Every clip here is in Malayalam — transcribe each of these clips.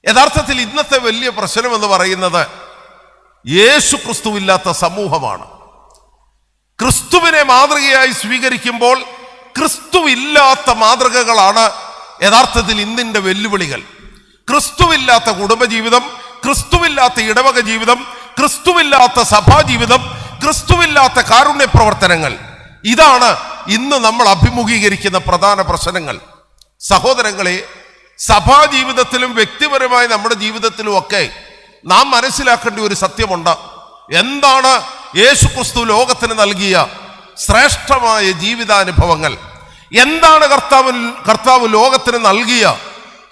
യഥാർത്ഥത്തിൽ ഇന്നത്തെ വലിയ പ്രശ്നം എന്ന് പറയുന്നത് യേശു ക്രിസ്തുവില്ലാത്ത സമൂഹമാണ്. ക്രിസ്തുവിനെ മാതൃകയായി സ്വീകരിക്കുമ്പോൾ ക്രിസ്തുവില്ലാത്ത മാതൃകകളാണ് യഥാർത്ഥത്തിൽ ഇന്നിന്റെ വെല്ലുവിളികൾ. ക്രിസ്തുവില്ലാത്ത കുടുംബജീവിതം, ക്രിസ്തുവില്ലാത്ത ഇടവക ജീവിതം, ക്രിസ്തുവില്ലാത്ത സഭാജീവിതം, ക്രിസ്തുവില്ലാത്ത കാരുണ്യ പ്രവർത്തനങ്ങൾ, ഇതാണ് ഇന്ന് നമ്മൾ അഭിമുഖീകരിക്കുന്ന പ്രധാന പ്രശ്നങ്ങൾ. സഹോദരങ്ങളെ, സഭാജീവിതത്തിലും വ്യക്തിപരമായ നമ്മുടെ ജീവിതത്തിലും ഒക്കെ നാം മനസ്സിലാക്കേണ്ട ഒരു സത്യമുണ്ട്. എന്താണ് യേശു ക്രിസ്തു ലോകത്തിന് നൽകിയ ശ്രേഷ്ഠമായ ജീവിതാനുഭവങ്ങൾ? എന്താണ് കർത്താവ് ലോകത്തിന് നൽകിയ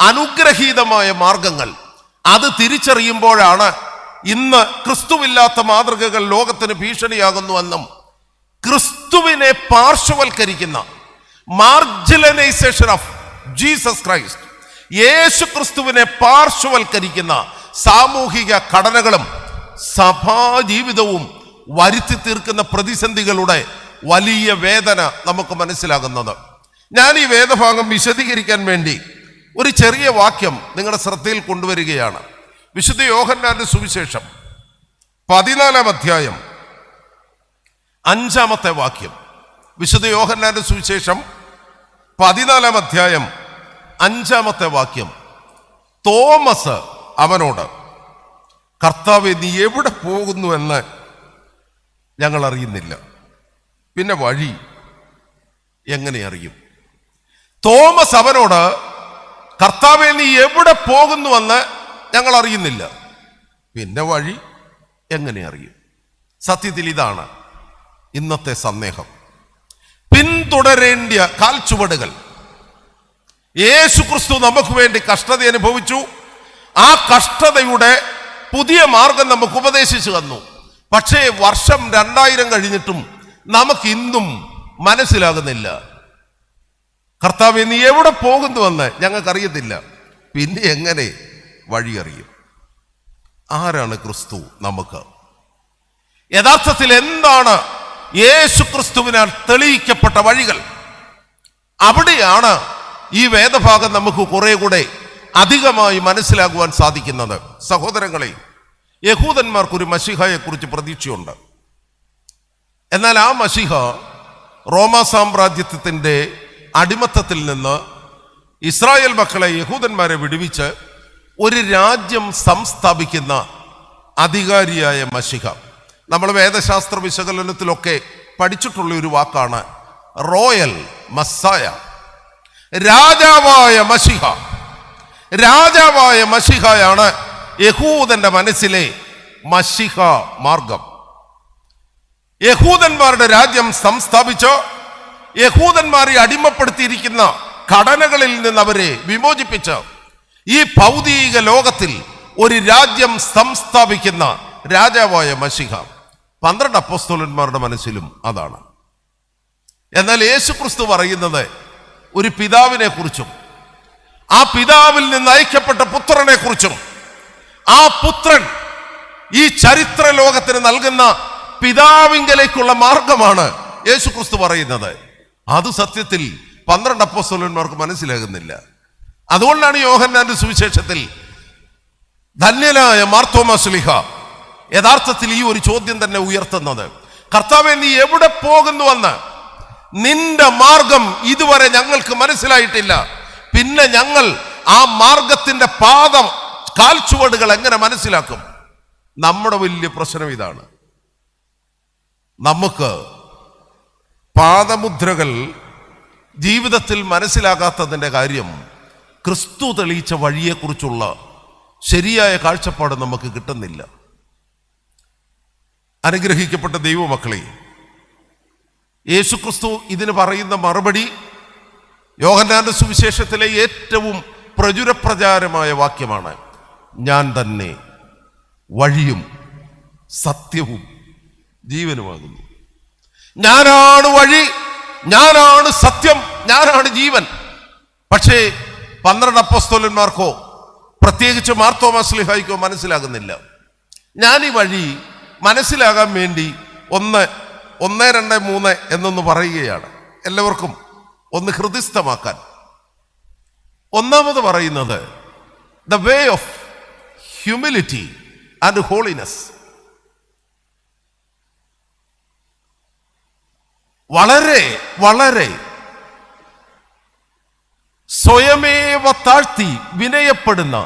അനുഗ്രഹീതമായ മാർഗങ്ങൾ? അത് തിരിച്ചറിയുമ്പോഴാണ് ഇന്ന് ക്രിസ്തുവില്ലാത്ത മാതൃകകൾ ലോകത്തിന് ഭീഷണിയാകുന്നുവെന്നും ക്രിസ്തുവിനെ പാർശ്വവൽക്കരിക്കുന്ന മാർജിനലൈസേഷൻ ഓഫ് ജീസസ് ക്രൈസ്റ്റ്, യേശു ക്രിസ്തുവിനെ പാർശ്വവൽക്കരിക്കുന്ന സാമൂഹിക ഘടനകളും സഭാജീവിതവും വരുത്തി തീർക്കുന്ന പ്രതിസന്ധികളുടെ വലിയ വേദന നമുക്ക് മനസ്സിലാകുന്നത്. ഞാൻ ഈ വേദഭാഗം വിശദീകരിക്കാൻ വേണ്ടി ഒരു ചെറിയ വാക്യം നിങ്ങളുടെ ശ്രദ്ധയിൽ കൊണ്ടുവരികയാണ്. വിശുദ്ധ യോഹന്നാന്റെ സുവിശേഷം 14-ാം അധ്യായം 5-ാമത്തെ വാക്യം. വിശുദ്ധ യോഹന്നാന്റെ സുവിശേഷം 14-ാം അധ്യായം 5-ാമത്തെ വാക്യം. തോമസ് അവനോട്, കർത്താവേ, നീ എവിടെ പോകുന്നുവെന്ന് ഞങ്ങൾ അറിയുന്നില്ല, പിന്നെ വഴി എങ്ങനെ അറിയും? തോമസ് അവനോട്, കർത്താവേ, നീ എവിടെ പോകുന്നുവെന്ന് ഞങ്ങൾ അറിയുന്നില്ല, പിന്നെ വഴി എങ്ങനെ അറിയും? സത്യത്തിൽ ഇതാണ് ഇന്നത്തെ സന്ദേഹം. പിന്തുടരേണ്ടിയ കാൽച്ചുവടുകൾ. യേശു ക്രിസ്തു നമുക്ക് വേണ്ടി കഷ്ടത അനുഭവിച്ചു. ആ കഷ്ടതയുടെ പുതിയ മാർഗം നമുക്ക് ഉപദേശിച്ചു തന്നു. പക്ഷേ വർഷം 2000 കഴിഞ്ഞിട്ടും നമുക്ക് ഇന്നും മനസ്സിലാകുന്നില്ല. കർത്താവേ, നീ എവിടെ പോകുന്നുവെന്ന് ഞങ്ങൾക്കറിയത്തില്ല, പിന്നെ എങ്ങനെ വഴി അറിയും? ആരാണ് ക്രിസ്തു നമുക്ക്? യഥാർത്ഥത്തിൽ എന്താണ് യേശു ക്രിസ്തുവിനാൽ തെളിയിക്കപ്പെട്ട വഴികൾ? അവിടെയാണ് ഈ വേദഭാഗം നമുക്ക് കുറെ കൂടെ അധികമായി മനസ്സിലാകുവാൻ സാധിക്കുന്നത്. സഹോദരങ്ങളെ, യഹൂദന്മാർക്കൊരു മശിഹയെ കുറിച്ച് പ്രതീക്ഷയുണ്ട്. എന്നാൽ ആ മശിഹ റോമാ സാമ്രാജ്യത്തിന്റെ അടിമത്തത്തിൽ നിന്ന് ഇസ്രായേൽ മക്കളെ, യഹൂദന്മാരെ വിടുവിച്ച് ഒരു രാജ്യം സംസ്ഥാപിക്കുന്ന അധികാരിയായ മശിഹ. നമ്മൾ വേദശാസ്ത്ര വിശകലനത്തിലൊക്കെ പഠിച്ചിട്ടുള്ള ഒരു വാക്കാണ് റോയൽ മസ്സായ, രാജാവായ മശിഹ. രാജാവായ മശിഹയാണ് യഹൂദന്റെ മനസ്സിലെ മശിഹ മാർഗം. യഹൂദന്മാരുടെ രാജ്യം സംസ്ഥാപിച്ച് യഹൂദന്മാരെ അടിമപ്പെടുത്തിയിരിക്കുന്ന ഘടനകളിൽ നിന്ന് അവരെ വിമോചിപ്പിച്ച് ഈ ഭൗതിക ലോകത്തിൽ ഒരു രാജ്യം സംസ്ഥാപിക്കുന്ന രാജാവായ മശിഹ 12 അപ്പോസ്തലന്മാരുടെ മനസ്സിലും അതാണ്. എന്നാൽ യേശു ക്രിസ്തു പറയുന്നത് ഒരു പിതാവിനെ കുറിച്ചും ആ പിതാവിൽ നിന്ന് അയക്കപ്പെട്ട പുത്രനെ കുറിച്ചും, ആ പുത്രൻ ഈ ചരിത്ര ലോകത്തിന് നൽകുന്ന പിതാവിങ്കലേക്കുള്ള മാർഗമാണ് യേശു ക്രിസ്തു പറയുന്നത്. അത് സത്യത്തിൽ 12 അപ്പോസ്തലന്മാർക്ക് മനസ്സിലാകുന്നില്ല. അതുകൊണ്ടാണ് യോഹന്നാന്റെ സുവിശേഷത്തിൽ ധന്യനായ മാർത്തോമാ ശ്ലീഹ യഥാർത്ഥത്തിൽ ഈ ഒരു ചോദ്യം തന്നെ ഉയർത്തുന്നത്. കർത്താവേ, നീ എവിടെ പോകുന്നുവെന്ന് നിന്റെ മാർഗം ഇതുവരെ ഞങ്ങൾക്ക് മനസ്സിലായിട്ടില്ല, പിന്നെ ഞങ്ങൾ ആ മാർഗത്തിന്റെ കാൽച്ചുവടുകൾ എങ്ങനെ മനസ്സിലാക്കും? നമ്മുടെ വലിയ പ്രശ്നം ഇതാണ്. നമുക്ക് പാദമുദ്രകൾ ജീവിതത്തിൽ മനസ്സിലാകാത്തതിൻ്റെ കാര്യം ക്രിസ്തു തെളിയിച്ച വഴിയെക്കുറിച്ചുള്ള ശരിയായ കാഴ്ചപ്പാട് നമുക്ക് കിട്ടുന്നില്ല. അനുഗ്രഹിക്കപ്പെട്ട ദൈവമക്കളെ, യേശു ക്രിസ്തു ഇതിന് പറയുന്ന മറുപടി യോഹന്നാന്റെ സുവിശേഷത്തിലെ ഏറ്റവും പ്രചാരമായ വാക്യമാണ്. ഞാൻ തന്നെ വഴിയും സത്യവും ജീവനുമാകുന്നു. ഞാനാണ് വഴി, ഞാനാണ് സത്യം, ഞാനാണ് ജീവൻ. പക്ഷേ 12 അപ്പോസ്തലന്മാർക്കോ പ്രത്യേകിച്ച് മാർത്തോമാ ശ്ലീഹായ്ക്കോ മനസ്സിലാകുന്നില്ല. ഞാൻ ഈ വഴി മനസ്സിലാകാൻ വേണ്ടി 1, 2, 3 എന്നൊന്ന് പറയുകയാണ്, എല്ലാവർക്കും ഒന്ന് ഹൃദിസ്ഥമാക്കാൻ. ഒന്നാമത് പറയുന്നത് the way of humility and holiness. വളരെ വളരെ സ്വയമേവ താഴ്ത്തി വിനയപ്പെടുന്ന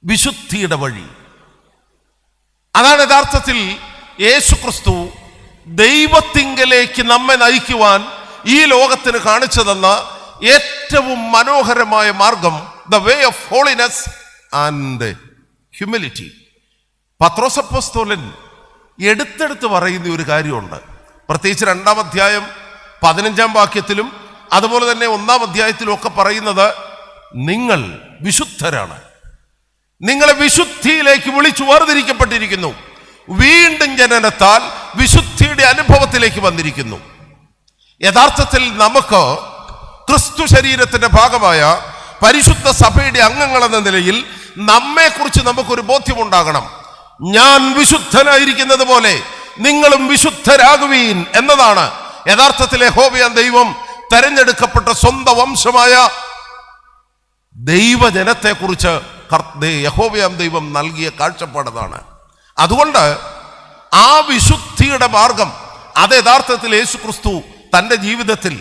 വിശുദ്ധിയുടെ വഴി. അതാണ് യഥാർത്ഥത്തിൽ യേശുക്രിസ്തു ദൈവത്തിങ്കലേക്ക് നമ്മെ നയിക്കുവാൻ ഈ ലോകത്തിന് കാണിച്ചു തന്ന ഏറ്റവും മനോഹരമായ മാർഗം, the way of holiness and humility. Pathros അപ്പോസ്തലൻ എടുത്തെടുത്ത് പറയുന്ന ഒരു കാര്യമുണ്ട്. പ്രത്യേകിച്ച് 2-ാം അധ്യായം 15-ാം വാക്യത്തിലും അതുപോലെ തന്നെ 1-ാം അധ്യായത്തിലും ഒക്കെ പറയുന്നത്, നിങ്ങൾ വിശുദ്ധരാണ്, നിങ്ങളെ വിശുദ്ധിയിലേക്ക് വിളിച്ചു വേർതിരിക്കപ്പെട്ടിരിക്കുന്നു, വീണ്ടും ജനനത്താൽ വിശുദ്ധിയുടെ അനുഭവത്തിലേക്ക് വന്നിരിക്കുന്നു. യഥാർത്ഥത്തിൽ നമുക്ക് ക്രിസ്തു ശരീരത്തിന്റെ ഭാഗമായ പരിശുദ്ധ സഭയുടെ അംഗങ്ങൾ എന്ന നിലയിൽ നമ്മെക്കുറിച്ച് നമുക്കൊരു ബോധ്യമുണ്ടാകണം. ഞാൻ വിശുദ്ധനായിരിക്കുന്നത് പോലെ നിങ്ങളും വിശുദ്ധരാകുവീൻ എന്നതാണ് യഥാർത്ഥത്തിൽ യഹോവയാം ദൈവം തെരഞ്ഞെടുക്കപ്പെട്ട സ്വന്തം വംശമായ ദൈവജനത്തെക്കുറിച്ച് യഹോവയാം ദൈവം നൽകിയ കാഴ്ചപ്പാടതാണ്. അതുകൊണ്ട് ആ വിശുദ്ധിയുടെ മാർഗം അത് യഥാർത്ഥത്തിൽ യേശുക്രിസ്തു തൻ്റെ ജീവിതത്തിൽ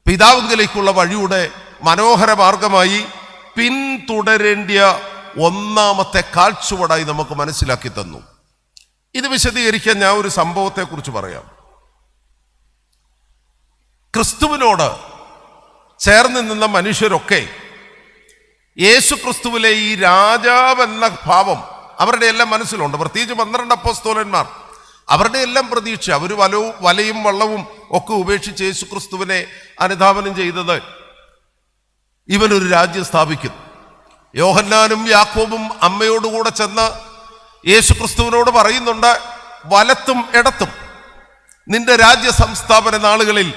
പിതാവിങ്കലേക്കുള്ള വഴിയുടെ മനോഹര മാർഗമായി പിന്തുടരേണ്ടിയ ഒന്നാമത്തെ കാഴ്ചപ്പാടായി നമുക്ക് മനസ്സിലാക്കി തന്നു. ഇത് വിശദീകരിക്കാൻ ഞാൻ ഒരു സംഭവത്തെക്കുറിച്ച് പറയാം. ക്രിസ്തുവിനോട് ചേർന്ന് നിന്ന മനുഷ്യരൊക്കെ യേശുക്രിസ്തുവിലെ ഈ രാജാവെന്ന ഭാവം അവരുടെ എല്ലാം മനസ്സിലുണ്ട്. പ്രത്യേകിച്ച് 12 അപ്പോസ്തലന്മാർ, അവരുടെ എല്ലാം പ്രതീക്ഷ, അവർ വലയും വള്ളവും ഒക്കെ ഉപേക്ഷിച്ച് യേശുക്രിസ്തുവിനെ അനുധാവനം ചെയ്തത് ഇവനൊരു രാജ്യം സ്ഥാപിക്കും. യോഹന്നാനും യാക്കോബും അമ്മയോടുകൂടെ ചെന്ന് യേശുക്രിസ്തുവിനോട് പറയുന്നുണ്ട്, വലത്തും ഇടത്തും നിന്റെ രാജ്യ സംസ്ഥാപന നാളുകളിൽ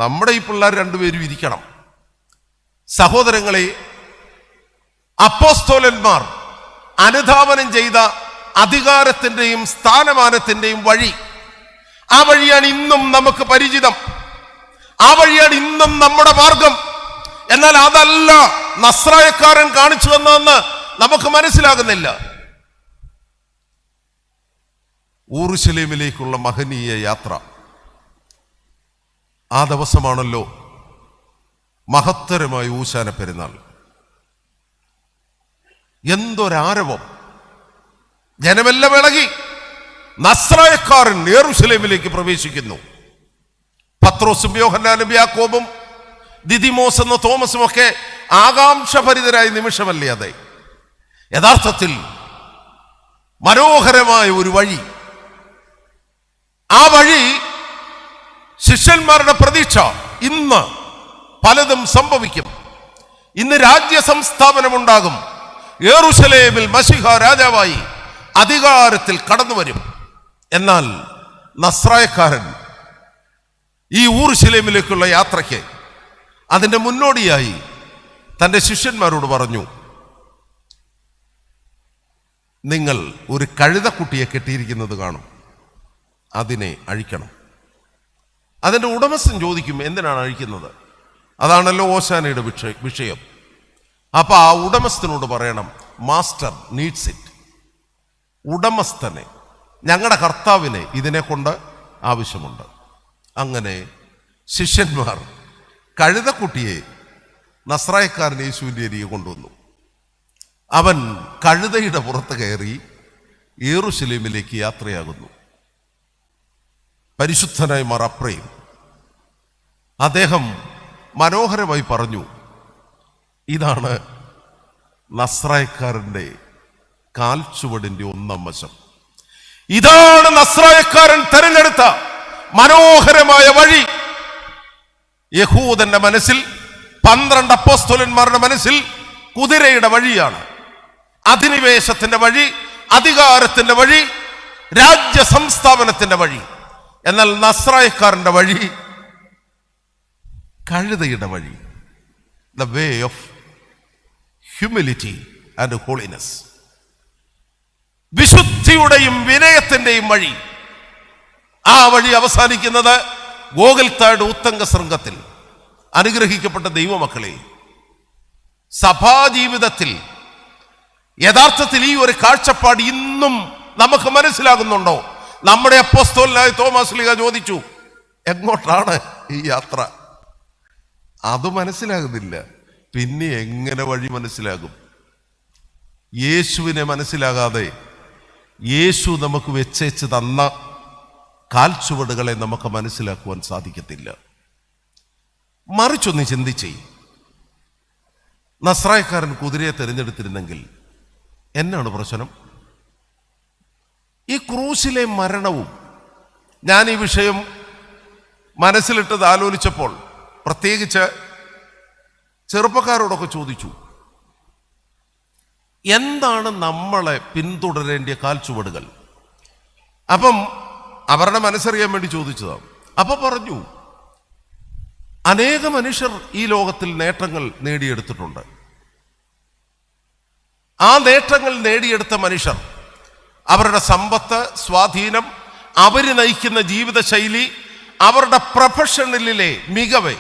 നമ്മുടെ ഈ പിള്ളേർ രണ്ടുപേരും ഇരിക്കണം. സഹോദരങ്ങളെ, അപ്പോസ്തലന്മാർ അനുധാവനം ചെയ്ത അധികാരത്തിന്റെയും സ്ഥാനമാനത്തിന്റെയും വഴി, ആ വഴിയാണ് ഇന്നും നമുക്ക് പരിചിതം, ആ വഴിയാണ് ഇന്നും നമ്മുടെ മാർഗം. എന്നാൽ അതല്ല നസ്രായക്കാരൻ കാണിച്ചു തന്നതെന്ന് നമുക്ക് മനസ്സിലാകുന്നില്ല. യെരൂശലേമിലേക്കുള്ള മഹനീയ യാത്ര, ആ ദിവസമാണല്ലോ മഹത്തരമായ ഊശാന പെരുന്നാൾ. എന്തൊരാരവം! ജനമെല്ലാം ഇളകി. നസ്രായക്കാരൻ യെരൂശലേമിലേക്ക് പ്രവേശിക്കുന്നു. പത്രോസും യോഹന്നാനും യാക്കോബും ദിദിമോസ് എന്ന തോമസും ഒക്കെ ആകാംക്ഷഭരിതരായ നിമിഷമല്ലേ അതെ? യഥാർത്ഥത്തിൽ മനോഹരമായ ഒരു വഴി, ആ വഴി ശിഷ്യന്മാരുടെ പ്രതീക്ഷ. ഇന്ന് പലതും സംഭവിക്കും. ഇന്ന് രാജ്യ സംസ്ഥാപനമുണ്ടാകും. യെരൂശലേമിൽ മശിഹ രാജാവായി അധികാരത്തിൽ കടന്നു വരും. എന്നാൽ നസ്രായക്കാരൻ ഈ യെരൂശലേമിലേക്കുള്ള യാത്രയ്ക്ക് അതിൻ്റെ മുന്നോടിയായി തൻ്റെ ശിഷ്യന്മാരോട് പറഞ്ഞു, നിങ്ങൾ ഒരു കഴുതക്കുട്ടിയെ കെട്ടിയിരിക്കുന്നത് കാണും, അതിനെ അഴിക്കണം. അതിൻ്റെ ഉടമസ്ഥൻ ചോദിക്കും, എന്തിനാണ് അഴിക്കുന്നത്? അതാണല്ലോ ഓശാനയുടെ വിഷയം. അപ്പൊ ആ ഉടമസ്ഥനോട് പറയണം, മാസ്റ്റർ നീഡ്സ് ഇറ്റ്. ഉടമസ്ഥനെ, ഞങ്ങളുടെ കർത്താവിനെ ഇതിനെ കൊണ്ട് ആവശ്യമുണ്ട്. അങ്ങനെ ശിഷ്യന്മാർ കഴുതക്കുട്ടിയെ നസ്രായക്കാരൻ യേശുവിൻ്റെ അരികെ കൊണ്ടുവന്നു. അവൻ കഴുതയുടെ പുറത്ത് കയറി യെരൂശലേമിലേക്ക് യാത്രയാകുന്നു. പരിശുദ്ധനായ മാർ അപ്രയും അദ്ദേഹം മനോഹരമായി പറഞ്ഞു, ഇതാണ് നസ്രായക്കാരൻ്റെ കാൽച്ചുവടിൻ്റെ ഒന്നാം വശം. ഇതാണ് നസ്രായക്കാരൻ തെരഞ്ഞെടുത്ത മനോഹരമായ വഴി. യഹൂദന്റെ മനസ്സിൽ, 12 അപ്പോസ്തലന്മാരുടെ മനസ്സിൽ കുതിരയുടെ വഴിയാണ്, അധിനിവേശത്തിന്റെ വഴി, അധികാരത്തിന്റെ വഴി, രാജ്യ സംസ്ഥാപനത്തിന്റെ വഴി. എന്നാൽ നസ്രായക്കാരന്റെ വഴി കഴുതയുടെ വഴി, the way of humility and holiness, വിശുദ്ധിയുടെയും വിനയത്തിന്റെയും വഴി. ആ വഴി അവസാനിക്കുന്നത് ഗോകുൽത്തായുടെ ഉത്തംഗ ശൃംഗത്തിൽ. അനുഗ്രഹിക്കപ്പെട്ട ദൈവമക്കളെ, സഭാജീവിതത്തിൽ യഥാർത്ഥത്തിൽ ഈ ഒരു കാഴ്ചപ്പാട് ഇന്നും നമുക്ക് മനസ്സിലാകുന്നുണ്ടോ? നമ്മുടെ അപ്പോസ്തലനായ തോമസ് ലീഗ ചോദിച്ചു, എങ്ങോട്ടാണ് ഈ യാത്ര? അത് മനസ്സിലാകുന്നില്ല. പിന്നെ എങ്ങനെ വഴി മനസ്സിലാകും? യേശുവിനെ മനസ്സിലാകാതെ യേശു നമുക്ക് വെച്ചേച്ച് തന്ന കാൽച്ചുവടുകളെ നമുക്ക് മനസ്സിലാക്കുവാൻ സാധിക്കത്തില്ല. മറിച്ചൊന്ന് ചിന്തിച്ചേ, നസ്രായക്കാരൻ കുതിരയെ തിരഞ്ഞെടുത്തിരുന്നെങ്കിൽ എന്നാണ് പ്രശ്നം? ഈ ക്രൂശിലെ മരണവും, ഞാൻ ഈ വിഷയം മനസ്സിലിട്ടത് ആലോചിച്ചപ്പോൾ പ്രത്യേകിച്ച് ചെറുപ്പക്കാരോടൊക്കെ ചോദിച്ചു, എന്താണ് നമ്മളെ പിന്തുടരേണ്ട കാൽച്ചുവടുകൾ? അപ്പം അവരുടെ മനസ്സറിയാൻ വേണ്ടി ചോദിച്ചതാണ്. അപ്പൊ പറഞ്ഞു, അനേക മനുഷ്യർ ഈ ലോകത്തിൽ നേട്ടങ്ങൾ നേടിയെടുത്തിട്ടുണ്ട്. ആ നേട്ടങ്ങൾ നേടിയെടുത്ത മനുഷ്യർ അവരുടെ സമ്പത്ത്, സ്വാധീനം, അവർ നയിക്കുന്ന ജീവിതശൈലി, അവരുടെ പ്രൊഫഷണലിലെ മികവ്,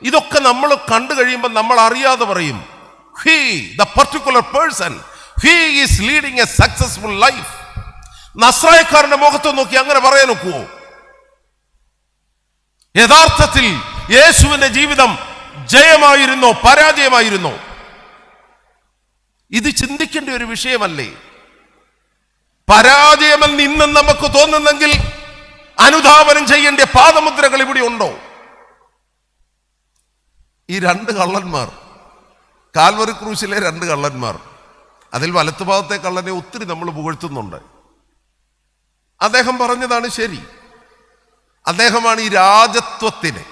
ഇതൊക്കെ നമ്മൾ കണ്ടു കഴിയുമ്പോൾ നമ്മൾ അറിയാതെ പറയും, the particular person, he is leading a successful life. നസ്രായക്കാരന്റെ മുഖത്ത് നോക്കി അങ്ങനെ പറയാൻ ഒക്കുവോ? യഥാർത്ഥത്തിൽ യേശുവിന്റെ ജീവിതം ജയമായിരുന്നോ പരാജയമായിരുന്നോ? ഇത് ചിന്തിക്കേണ്ട ഒരു വിഷയമല്ലേ? പരാജയമെന്ന് ഇന്നും നമുക്ക് തോന്നുന്നെങ്കിൽ അനുധാവനം ചെയ്യേണ്ട പാദമുദ്രകൾ ഇവിടെ ഉണ്ടോ? ഈ രണ്ട് കള്ളന്മാർ, കാൽവറി ക്രൂശിലെ രണ്ട് കള്ളന്മാർ, അതിൽ വലത്തുഭാഗത്തെ കള്ളനെ ഒത്തിരി നമ്മൾ പുകഴ്ത്തുന്നുണ്ട്. അദ്ദേഹം പറഞ്ഞതാണ് ശരി. അദ്ദേഹമാണ് ഈ രാജത്വത്തിന്,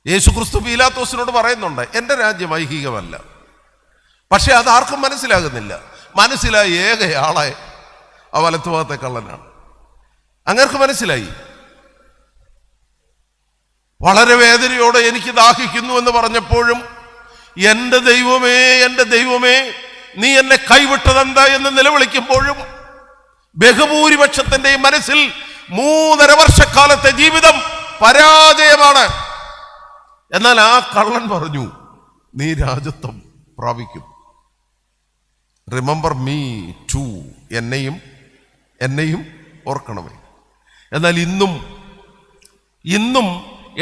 യേശുക്രിസ്തു പീലാത്തോസിനോട് പറയുന്നുണ്ട്, എൻ്റെ രാജ്യം ഐഹികമല്ല. പക്ഷെ അതാർക്കും മനസ്സിലാകുന്നില്ല. മനസ്സിലായി ഏകയാളെ ആ വലത്തുഭാഗത്തെ കള്ളനാണ്. അങ്ങർക്ക് മനസ്സിലായി. വളരെ വേദനയോടെ എനിക്ക് ദാഹിക്കുന്നു എന്ന് പറഞ്ഞപ്പോഴും, എൻ്റെ ദൈവമേ, എൻ്റെ ദൈവമേ, നീ എന്നെ കൈവിട്ടതെന്താ എന്ന് നിലവിളിക്കുമ്പോഴും ബഹുഭൂരിപക്ഷത്തിന്റെയും മനസ്സിൽ 3.5 വർഷക്കാലത്തെ ജീവിതം പരാജയമാണ്. എന്നാൽ ആ കള്ളൻ പറഞ്ഞു, നീ രാജത്വം പ്രാപിക്കും. റിമെമ്പർ മീ ടു, എന്നെയും ഓർക്കണമേ. എന്നാൽ ഇന്നും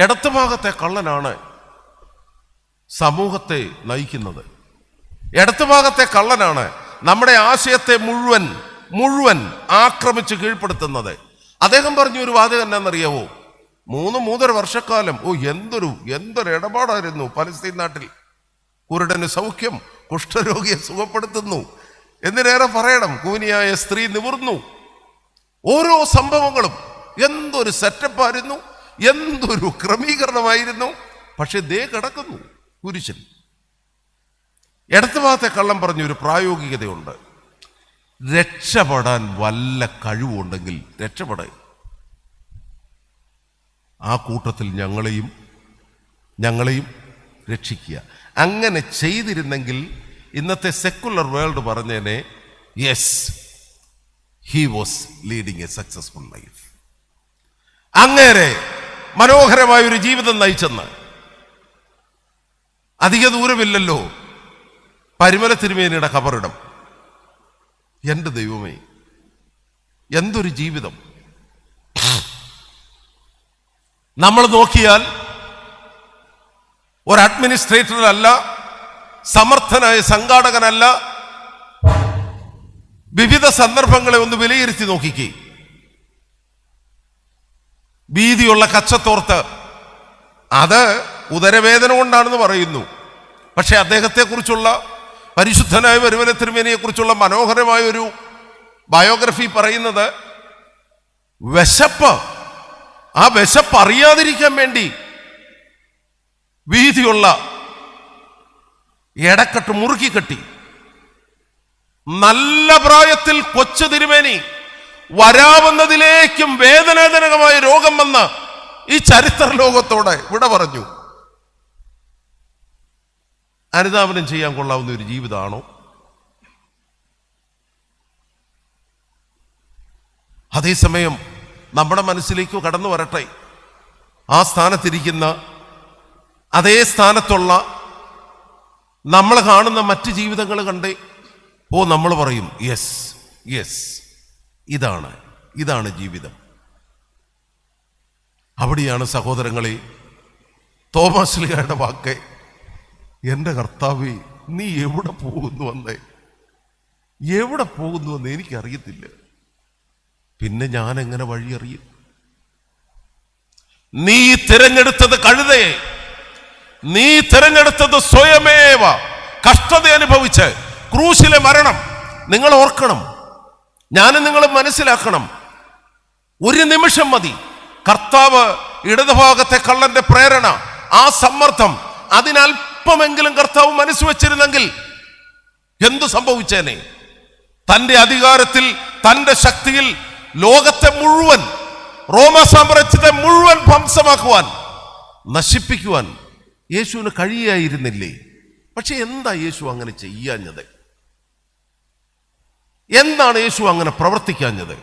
ഇടത്തുഭാഗത്തെ കള്ളനാണ് സമൂഹത്തെ നയിക്കുന്നത്. ഇടത്തുഭാഗത്തെ കള്ളനാണ് നമ്മുടെ ആശയത്തെ മുഴുവൻ ആക്രമിച്ച് കീഴ്പ്പെടുത്തുന്നത്. അദ്ദേഹം പറഞ്ഞ ഒരു വാചകം എന്നാണെന്നറിയാവോ? 3.5 വർഷക്കാലം എന്തൊരു ഇടപാടായിരുന്നു പലസ്തീൻ നാട്ടിൽ. കുരുടന് സൗഖ്യം, കുഷ്ഠരോഗിയെ സുഖപ്പെടുത്തുന്നു, എന്തിനേറെ പറയണം, കൂനിയായ സ്ത്രീ നിവർന്നു. ഓരോ സംഭവങ്ങളും എന്തൊരു സെറ്റപ്പായിരുന്നു, എന്തൊരു ക്രമീകരണമായിരുന്നു. പക്ഷെ ദേ കിടക്കുന്നു കുരിശൻ. ഇടത്തുഭാഗത്തെ കള്ളം പറഞ്ഞൊരു പ്രായോഗികതയുണ്ട്. രക്ഷപ്പെടാൻ വല്ല കഴിവുണ്ടെങ്കിൽ രക്ഷപ്പെടാൻ. ആ കൂട്ടത്തിൽ ഞങ്ങളെയും രക്ഷിക്കുക. അങ്ങനെ ചെയ്തിരുന്നെങ്കിൽ ഇന്നത്തെ സെക്കുലർ വേൾഡ് പറഞ്ഞേനെ, yes, he was leading a successful life. അങ്ങേരെ മനോഹരമായൊരു ജീവിതം നയിച്ചെന്ന്. അധിക ദൂരമില്ലല്ലോ പരിമല തിരുമേനിയുടെ ഖബറിടം. എൻ്റെ ദൈവമേ, എന്തൊരു ജീവിതം! നമ്മൾ നോക്കിയാൽ ഒരു അഡ്മിനിസ്ട്രേറ്ററല്ല, സമർത്ഥനായ സംഘാടകനല്ല. വിവിധ സന്ദർഭങ്ങളെ ഒന്ന് വിലയിരുത്തി നോക്കിക്കേ. ഭീതിയുള്ള കച്ചത്തോർത്ത്, അത് ഉദരവേദന കൊണ്ടാണെന്ന് പറയുന്നു. പക്ഷെ അദ്ദേഹത്തെക്കുറിച്ചുള്ള, പരിശുദ്ധനായ പരിമല തിരുമേനിയെ കുറിച്ചുള്ള മനോഹരമായ ഒരു ബയോഗ്രഫി പറയുന്നത്, വിശപ്പ്, ആ വിശപ്പ് അറിയാതിരിക്കാൻ വേണ്ടി വീതിയുള്ള എടക്കെട്ട് മുറുക്കി കെട്ടി. നല്ല പ്രായത്തിൽ കൊച്ചു തിരുമേനി വരാവുന്നതിലേക്കും വേദനാജനകമായ രോഗം വന്ന ഈ ചരിത്ര ലോകത്തോടെ വിട പറഞ്ഞു. അനുധാവനം ചെയ്യാൻ കൊള്ളാവുന്ന ഒരു ജീവിതമാണോ? അതേസമയം നമ്മുടെ മനസ്സിലേക്ക് കടന്നു വരട്ടെ, ആ സ്ഥാനത്തിരിക്കുന്ന, അതേ സ്ഥാനത്തുള്ള നമ്മൾ കാണുന്ന മറ്റ് ജീവിതങ്ങൾ കണ്ടേ. നമ്മൾ പറയും യെസ് യെസ്, ഇതാണ് ജീവിതം. അവിടെയാണ് സഹോദരങ്ങളെ തോമാശ്ലീഹയുടെ വാക്ക്, എൻ്റെ കർത്താവേ നീ എവിടെ പോകുന്നുവെന്ന് എനിക്കറിയത്തില്ല, പിന്നെ ഞാൻ എങ്ങനെ വഴി അറിയും? നീ തിരഞ്ഞെടുത്തത് കഴുതയെ, നീ തിരഞ്ഞെടുത്തത് സ്വയമേവ കഷ്ടത അനുഭവിച്ച് ക്രൂശിലെ മരണം. നിങ്ങൾ ഓർക്കണം, ഞാനും നിങ്ങൾ മനസ്സിലാക്കണം, ഒരു നിമിഷം മതി കർത്താവ് ഇടതുഭാഗത്തെ കള്ളന്റെ പ്രേരണ, ആ സമ്മർദ്ദം, അതിനല്പമെങ്കിലും കർത്താവ് മനസ്സ് വെച്ചിരുന്നെങ്കിൽ എന്തു സംഭവിച്ചേനെ? തന്റെ അധികാരത്തിൽ, തന്റെ ശക്തിയിൽ ലോകത്തെ മുഴുവൻ, റോമ സാമ്രാജ്യത്തെ മുഴുവൻ ധ്വംസമാക്കുവാൻ, നശിപ്പിക്കുവാൻ യേശുവിന് കഴിയായിരുന്നില്ലേ? പക്ഷെ എന്താ യേശു അങ്ങനെ ചെയ്യാഞ്ഞത്? എന്താണ് യേശു അങ്ങനെ പ്രവർത്തിക്കാഞ്ഞത്?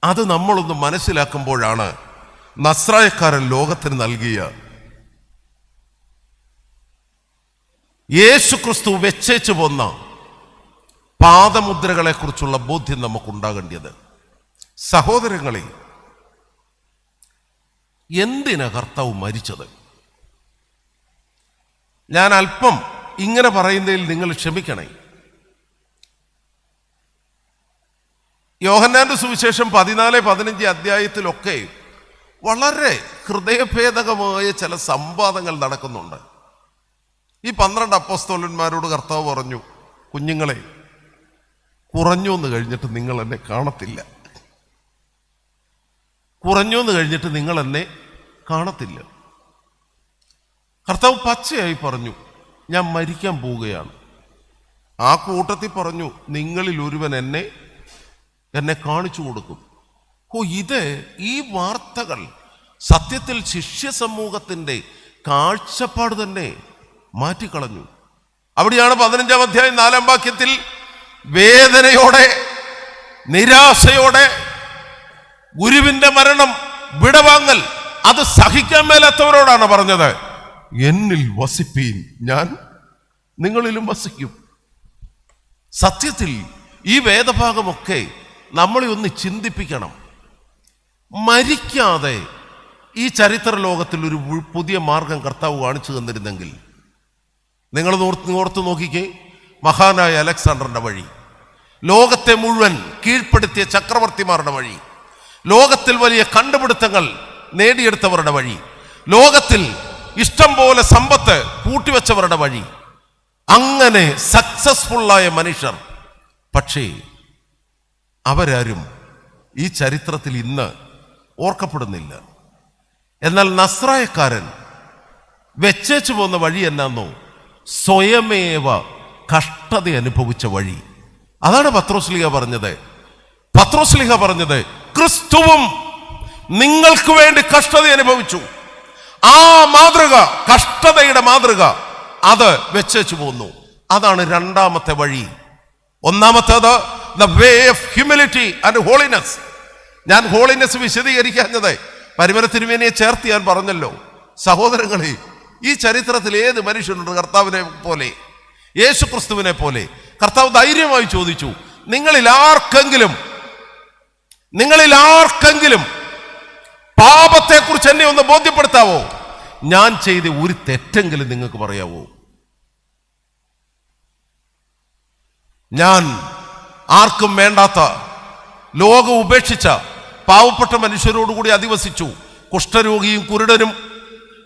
അത് നമ്മളൊന്ന് മനസ്സിലാക്കുമ്പോഴാണ് നസ്രായക്കാരൻ ലോകത്തിന് നൽകിയ യേശു ക്രിസ്തു വെച്ചേച്ചു പോന്ന പാദമുദ്രകളെ കുറിച്ചുള്ള ബോധ്യം നമുക്കുണ്ടാകേണ്ടത്. സഹോദരങ്ങളെ, എന്തിനാ കർത്താവ് മരിച്ചത്? ഞാൻ അല്പം ഇങ്ങനെ പറയുന്നതിൽ നിങ്ങൾ ക്ഷമിക്കണേ. യോഹന്നാന്റെ സുവിശേഷം 14-15 അധ്യായത്തിലൊക്കെ വളരെ ഹൃദയഭേദകമായ ചില സംവാദങ്ങൾ നടക്കുന്നുണ്ട്. ഈ 12 അപ്പോസ്തലന്മാരോട് കർത്താവ് പറഞ്ഞു, കുഞ്ഞുങ്ങളെ, കുറഞ്ഞു എന്ന് കഴിഞ്ഞിട്ട് നിങ്ങൾ എന്നെ കാണത്തില്ല, കർത്താവ് പച്ചയായി പറഞ്ഞു, ഞാൻ മരിക്കാൻ പോവുകയാണ്. ആ കൂട്ടത്തിൽ പറഞ്ഞു, നിങ്ങളിൽ ഒരുവൻ എന്നെ കാണിച്ചു കൊടുക്കും. ഈ വാർത്തകൾ സത്യത്തിൽ ശിഷ്യ സമൂഹത്തിന്റെ കാഴ്ചപ്പാട് തന്നെ മാറ്റിക്കളഞ്ഞു. അവിടെയാണ് 15-ാം അധ്യായം 4-ാം വാക്യത്തിൽ വേദനയോടെ, നിരാശയോടെ ഗുരുവിന്റെ മരണം വിടവാങ്ങൽ, അത് സഹിക്കാൻ മേലാത്തവരോടാണ് പറഞ്ഞത്, എന്നിൽ വസിപ്പീൻ, ഞാൻ നിങ്ങളിലും വസിക്കും. സത്യത്തിൽ ഈ വേദഭാഗമൊക്കെ നമ്മളെ ഒന്ന് ചിന്തിപ്പിക്കണം. മരിക്കാതെ ഈ ചരിത്ര ലോകത്തിൽ ഒരു പുതിയ മാർഗം കർത്താവ് കാണിച്ചു തന്നിരുന്നെങ്കിൽ, നിങ്ങൾ ഓർത്ത് നോക്കിക്കേ, മഹാനായ അലക്സാണ്ടറിന്റെ വഴി, ലോകത്തെ മുഴുവൻ കീഴ്പ്പെടുത്തിയ ചക്രവർത്തിമാരുടെ വഴി, ലോകത്തിൽ വലിയ കണ്ടുപിടുത്തങ്ങൾ നേടിയെടുത്തവരുടെ വഴി, ലോകത്തിൽ ഇഷ്ടം പോലെ സമ്പത്ത് കൂട്ടിവെച്ചവരുടെ വഴി, അങ്ങനെ സക്സസ്ഫുള്ളായ മനുഷ്യർ. പക്ഷേ അവരാരും ഈ ചരിത്രത്തിൽ ഇന്ന് ഓർക്കപ്പെടുന്നില്ല. എന്നാൽ നസ്രായക്കാരൻ വെച്ചേച്ചു പോകുന്ന വഴി എന്നാന്നോ? സ്വയമേവ കഷ്ടത അനുഭവിച്ച വഴി. അതാണ് പത്രോസ്ലീഹ പറഞ്ഞത്. ക്രിസ്തുവും നിങ്ങൾക്ക് വേണ്ടി കഷ്ടത അനുഭവിച്ചു. ആ മാതൃക, കഷ്ടതയുടെ മാതൃക, അത് വെച്ചേച്ചു പോന്നു. അതാണ് രണ്ടാമത്തെ വഴി. ഒന്നാമത്തേത് the way of humility and holiness. ഞാൻ ഹോളിനെസ് വിശദീകരിക്കാഞ്ഞത് പരിമല തിരുമേനിയെ ചേർത്ത് ഞാൻ പറഞ്ഞല്ലോ. സഹോദരങ്ങളെ, ഈ ചരിത്രത്തിൽ ഏത് മനുഷ്യനുണ്ട് കർത്താവിനെ പോലെ, യേശു ക്രിസ്തുവിനെ പോലെ? കർത്താവ് ധൈര്യമായി ചോദിച്ചു, നിങ്ങളിൽ ആർക്കെങ്കിലും പാപത്തെക്കുറിച്ച് എന്നെ ഒന്ന് ബോധ്യപ്പെടുത്താവോ? ഞാൻ ചെയ്ത ഒരു തെറ്റെങ്കിലും നിങ്ങൾക്ക് പറയാവോ? ഞാൻ ആർക്കും വേണ്ടാത്ത, ലോകം ഉപേക്ഷിച്ച പാവപ്പെട്ട മനുഷ്യരോടുകൂടി അധിവസിച്ചു. കുഷ്ഠരോഗിയും കുരുടനും